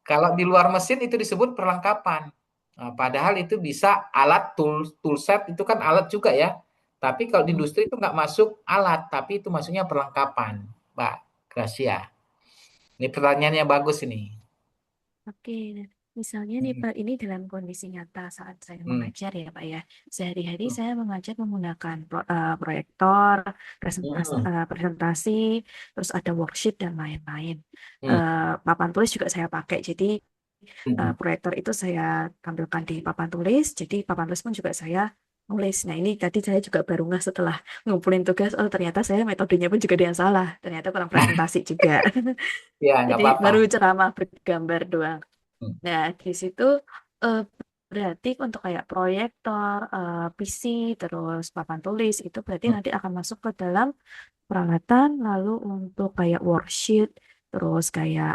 Kalau di luar mesin itu disebut perlengkapan. Nah, padahal itu bisa alat tool set itu kan alat juga ya. Tapi kalau di industri itu nggak masuk alat, tapi itu maksudnya perlengkapan, Mbak Gracia. Ini pertanyaannya bagus ini. Oke, nah, misalnya nih Hmm, Pak, ini dalam kondisi nyata saat saya hmm, mengajar ya Pak ya. Sehari-hari hmm, saya mengajar menggunakan proyektor, hmm, presentasi, terus ada worksheet dan lain-lain. hmm, Papan tulis juga saya pakai, jadi hmm. proyektor itu saya tampilkan di papan tulis, jadi papan tulis pun juga saya nulis. Nah ini tadi saya juga baru nggak setelah ngumpulin tugas, oh ternyata saya metodenya pun juga ada yang salah, ternyata kurang presentasi juga. Ya, nggak Jadi apa-apa. baru ceramah bergambar doang. Hmm, Nah, di situ eh, berarti untuk kayak proyektor, PC, terus papan tulis itu berarti hmm. nanti akan masuk ke dalam peralatan, lalu untuk kayak worksheet, terus kayak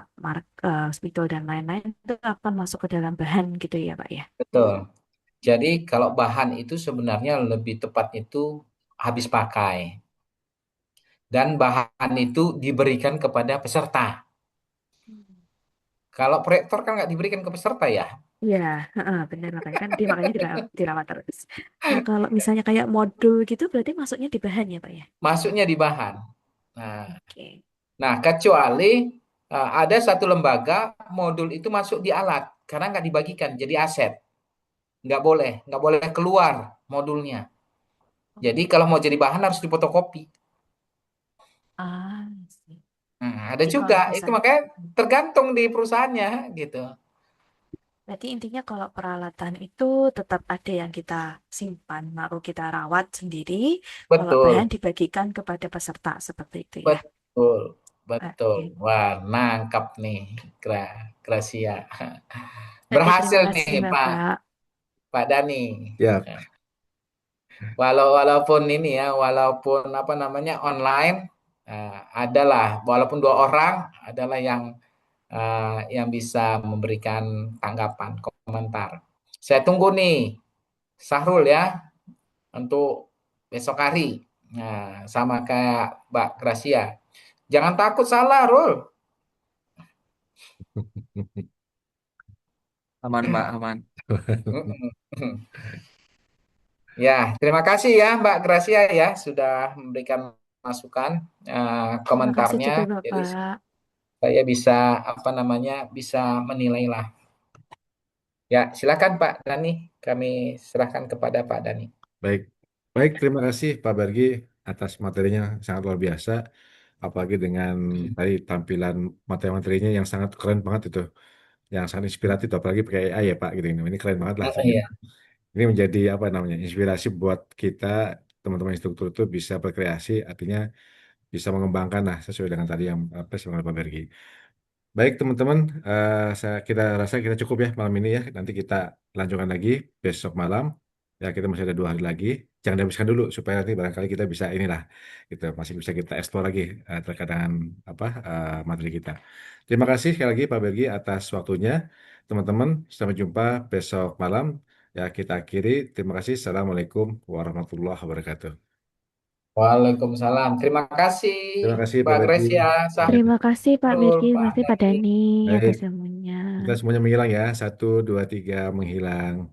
spidol dan lain-lain itu akan masuk ke dalam bahan gitu ya, Pak ya. Betul. Jadi kalau bahan itu sebenarnya lebih tepat itu habis pakai. Dan bahan itu diberikan kepada peserta. Hmm. Kalau proyektor kan nggak diberikan ke peserta ya. Iya, heeh, benar makanya kan dia makanya dirawat terus. Nah, kalau misalnya kayak modul gitu berarti masuknya di bahan ya, Pak ya. Masuknya di bahan. Nah, Oke. kecuali ada satu lembaga modul itu masuk di alat karena nggak dibagikan jadi aset. Nggak boleh keluar modulnya. Jadi kalau mau jadi bahan harus difotokopi. Ah, sih. Nah, ada Jadi juga kalau itu misalnya makanya tergantung di perusahaannya gitu. Berarti intinya kalau peralatan itu tetap ada yang kita simpan, lalu kita rawat sendiri. Kalau bahan Betul, dibagikan kepada peserta seperti itu ya. betul. betul. Oke. Wah, nangkap nih, Gracia. Oke, terima Berhasil nih, kasih Pak Bapak. Pak Dani. Ya, Walaupun ini ya, walaupun apa namanya online, adalah walaupun dua orang adalah yang bisa memberikan tanggapan, komentar. Saya tunggu nih, Sahrul ya, untuk besok hari. Nah, sama kayak Mbak Gracia. Jangan takut salah, Rul. Aman, Pak, aman. Mm-mm. Ya, terima kasih ya Mbak Gracia ya sudah memberikan masukan, Terima kasih komentarnya. juga Jadi Bapak. saya bisa apa namanya bisa menilai lah. Ya, silakan Pak Dani. Kami serahkan kepada Pak Dani. baik. Baik, terima kasih Pak Bergi atas materinya sangat luar biasa. Apalagi dengan tadi tampilan materi-materinya yang sangat keren banget itu. Yang sangat inspiratif, apalagi pakai AI ya Pak gitu. Ini keren banget lah. Oh, Saya kira. iya. Ini menjadi apa namanya inspirasi buat kita teman-teman instruktur itu bisa berkreasi, artinya bisa mengembangkan lah sesuai dengan tadi yang apa sebenarnya Pak Bergi. Baik teman-teman, kita rasa kita cukup ya malam ini ya. Nanti kita lanjutkan lagi besok malam. Ya kita masih ada 2 hari lagi. Jangan dihabiskan dulu supaya nanti barangkali kita bisa inilah, gitu masih bisa kita explore lagi terkait dengan apa materi kita. Terima kasih sekali lagi Pak Bergi atas waktunya. Teman-teman, sampai jumpa besok malam. Ya kita akhiri. Terima kasih. Assalamualaikum warahmatullahi wabarakatuh. Waalaikumsalam. Terima kasih Terima kasih Pak Mbak Bergi. Gracia, Ya, Terima kasih Pak Sahrul, Birgi, terima Pak kasih Pak Dani. Dani baik. atas ilmunya. Kita semuanya menghilang ya. 1, 2, 3 menghilang.